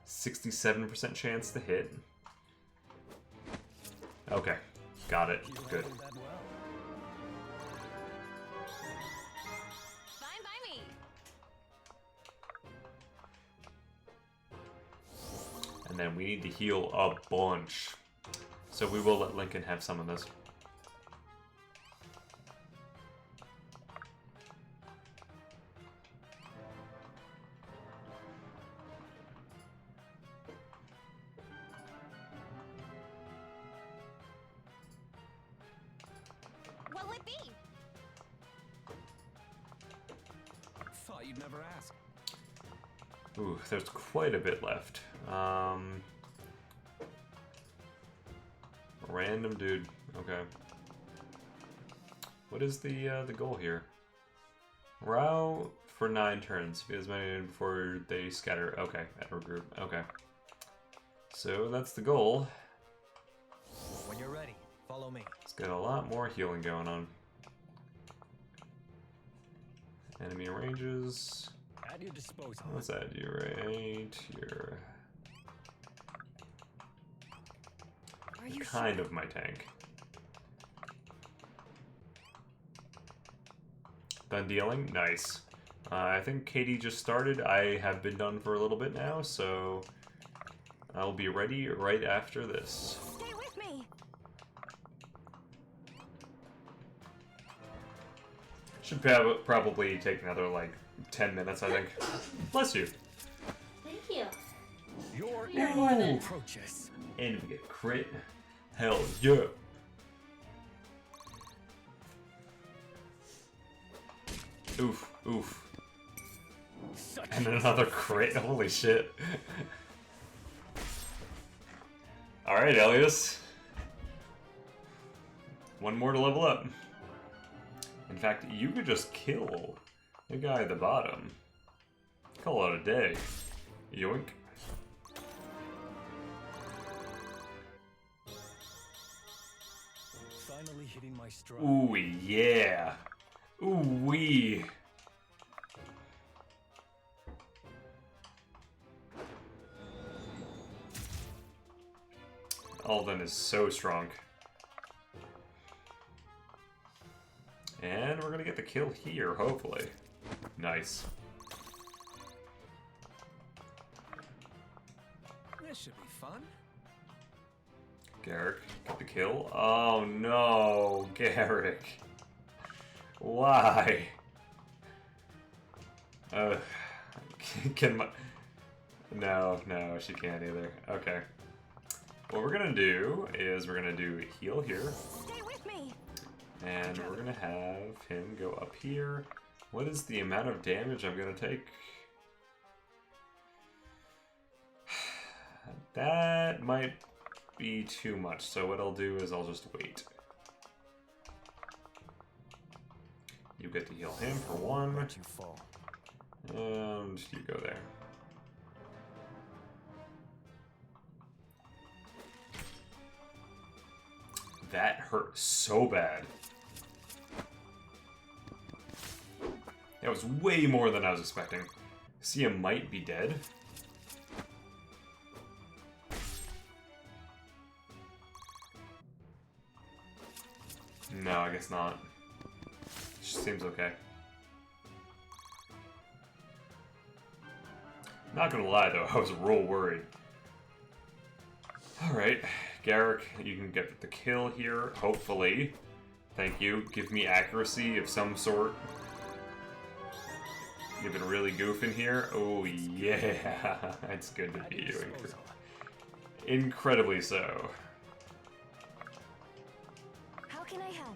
67% chance to hit. Okay, got it. Good. Fine by me. And then we need to heal a bunch. So we will let Lincoln have some of this. What'll it be? Thought you'd never ask. Ooh, there's quite a bit left. Random dude. Okay. What is the goal here? Row for 9 turns. Be as many before they scatter. Okay, and regroup. Okay. So that's the goal. When you're ready, follow me. Let's get a lot more healing going on. Enemy ranges. At your disposal. Let's add you right here. Are you Kind sure? of my tank. Done dealing? Nice. I think Katie just started. I have been done for a little bit now, so I'll be ready right after this. Stay with me. Should probably take another, like, 10 minutes, I think. Bless you. Thank you. Your Ooh. end approaches. And we get crit. Hell yeah. Oof, oof. Such And another crit. Holy shit. Alright, Elias. One more to level up. In fact, you could just kill the guy at the bottom. Call it a day. Yoink. finally hitting my stride. Ooh, yeah. Ooh, wee. Alden is so strong. And we're gonna get the kill here, hopefully. Nice. This should be fun. Garrick, get the kill. Oh no, Garrick. Why? Can my... No, she can't either. Okay. What we're gonna do is we're gonna do heal here. Stay with me. And we're gonna have him go up here. What is the amount of damage I'm gonna take? That might be too much, so what I'll do is I'll just wait. You get to heal him for 1. Let you fall. And you go there. That hurt so bad. That was way more than I was expecting. Sia might be dead. No, I guess not. She seems okay. Not gonna lie though, I was real worried. Alright, Garrick, you can get the kill here, hopefully. Thank you. Give me accuracy of some sort. You've been really goofing here. Oh yeah, it's good to be doing. Incredibly so. How can I help?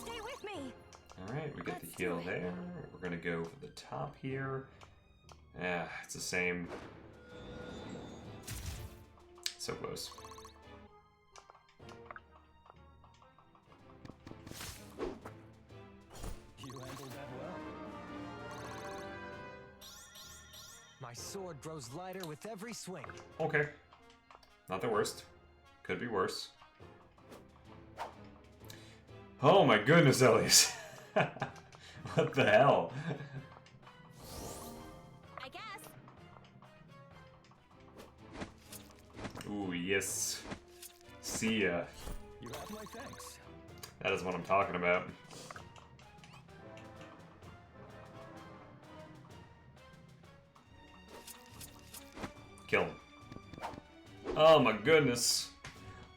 Stay with me. Alright, we get Let's the heal do it. there. We're gonna go for the top here. Yeah, it's the same. So close. You handled that well. My sword grows lighter with every swing. Okay. Not the worst. Could be worse. Oh my goodness, Elias. What the hell? I guess. Ooh, yes. See ya. You have my thanks. That is what I'm talking about. Kill him. Oh my goodness.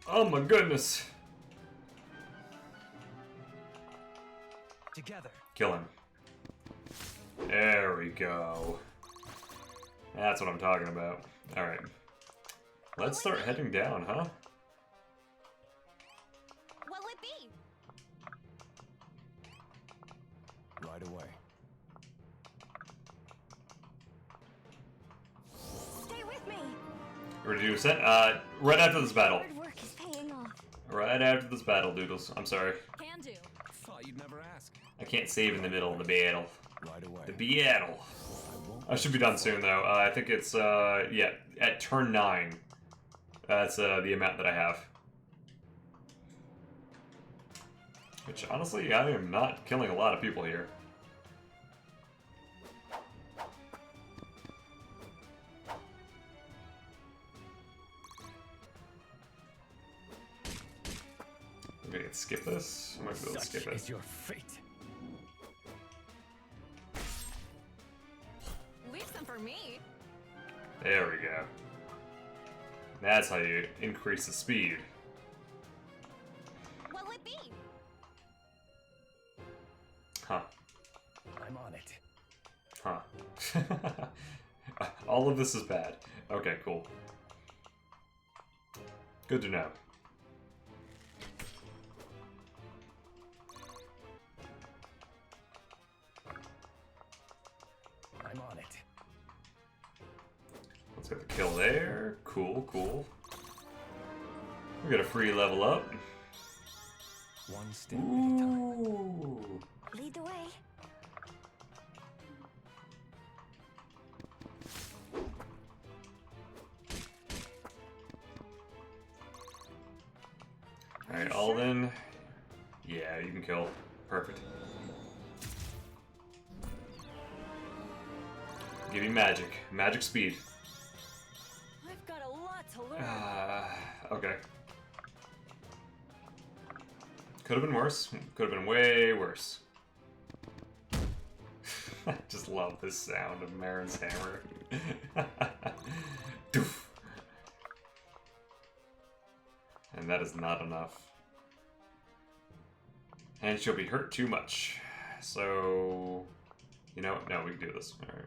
Oh my goodness. Together. Kill him. There we go. That's what I'm talking about. Alright. Let's start heading down, huh? What'll it be? Right away. Stay with me. We're gonna do a set. Right after this battle. Hard work is paying off. Right after this battle, Doodles. I'm sorry. Can do. Thought you'd never ask. I can't save in the middle of the battle. Right away. The battle. I won't. I should be done soon, though. I think it's, yeah, at turn 9. That's, the amount that I have. Which, honestly, I am not killing a lot of people here. I'm gonna skip this. I might be able to skip Such it. is your fate. Leave some for me. There we go. That's how you increase the speed. What'll it be? Huh. I'm on it. Huh. All of this is bad. Okay, cool. Good to know. I'm on it. Let's get the kill there. Cool, cool. We got a free level up. One step at a time. Ooh. Lead the way. Alright, Alden. Yeah, you can kill. Perfect. Give you magic. Magic speed. I've got a lot to learn. Okay. Could have been worse. Could have been way worse. I just love this sound of Marin's hammer. Doof. And that is not enough. And she'll be hurt too much. So You know, no, we can do this. Alright.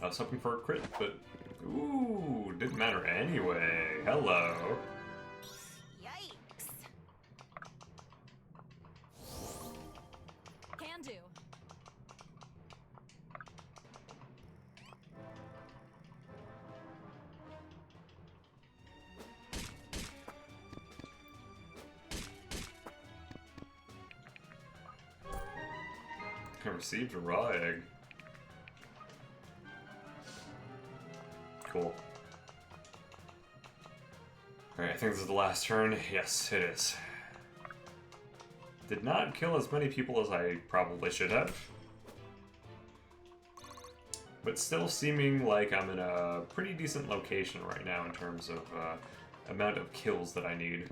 I was hoping for a crit, but... Ooh, didn't matter anyway. Hello. Yikes. Can do. I received a raw egg. Cool. Alright, I think this is the last turn. Yes, it is. Did not kill as many people as I probably should have. But still seeming like I'm in a pretty decent location right now in terms of amount of kills that I need.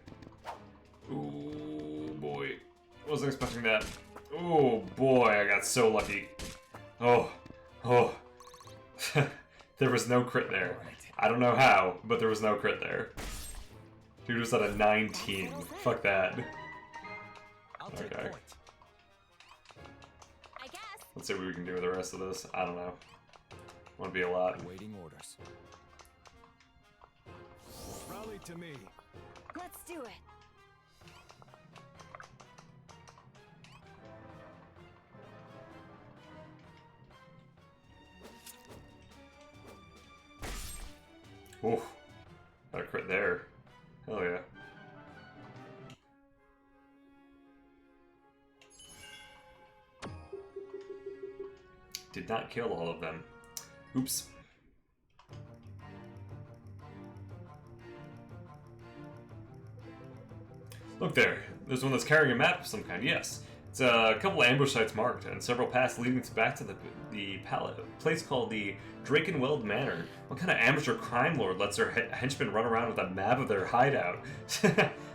Ooh, boy. Wasn't expecting that. Oh boy, I got so lucky. Oh. There was no crit there. I don't know how, but there was no crit there. Dude was at a 19. Fuck that. Okay. I guess. Let's see what we can do with the rest of this. I don't know. Won't be a lot. Waiting orders. Rally to me. Let's do it. Oof. Got a crit there. Hell yeah. Did not kill all of them. Oops. Look there. There's one that's carrying a map of some kind. Yes. It's a couple ambush sites marked, and several paths leading back to the place called the Drakenweld Manor. What kind of amateur crime lord lets their henchmen run around with a map of their hideout?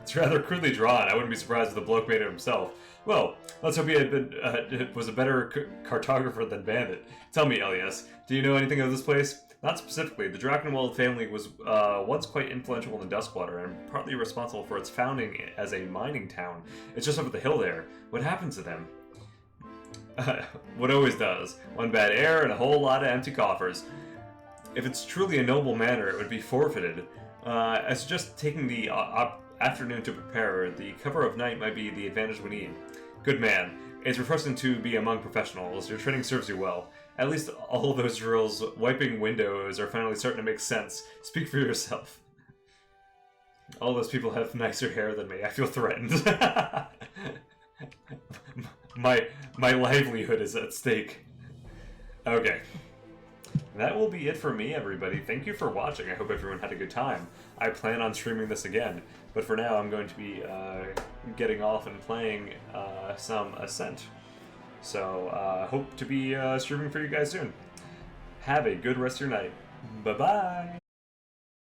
It's rather crudely drawn. I wouldn't be surprised if the bloke made it himself. Well, let's hope he was a better cartographer than Bandit. Tell me, Elias, do you know anything of this place? Not specifically. The Drakenwald family was once quite influential in the Duskwater and partly responsible for its founding as a mining town. It's just over the hill there. What happened to them? What always does. One bad air and a whole lot of empty coffers. If it's truly a noble manor, it would be forfeited. As just taking the afternoon to prepare, the cover of night might be the advantage we need. Good man. It's refreshing to be among professionals. Your training serves you well. At least all those drills wiping windows are finally starting to make sense. Speak for yourself. All those people have nicer hair than me. I feel threatened. My livelihood is at stake. Okay. That will be it for me, everybody. Thank you for watching. I hope everyone had a good time. I plan on streaming this again, but for now I'm going to be getting off and playing some Ascent. So, hope to be streaming for you guys soon. Have a good rest of your night. Bye-bye!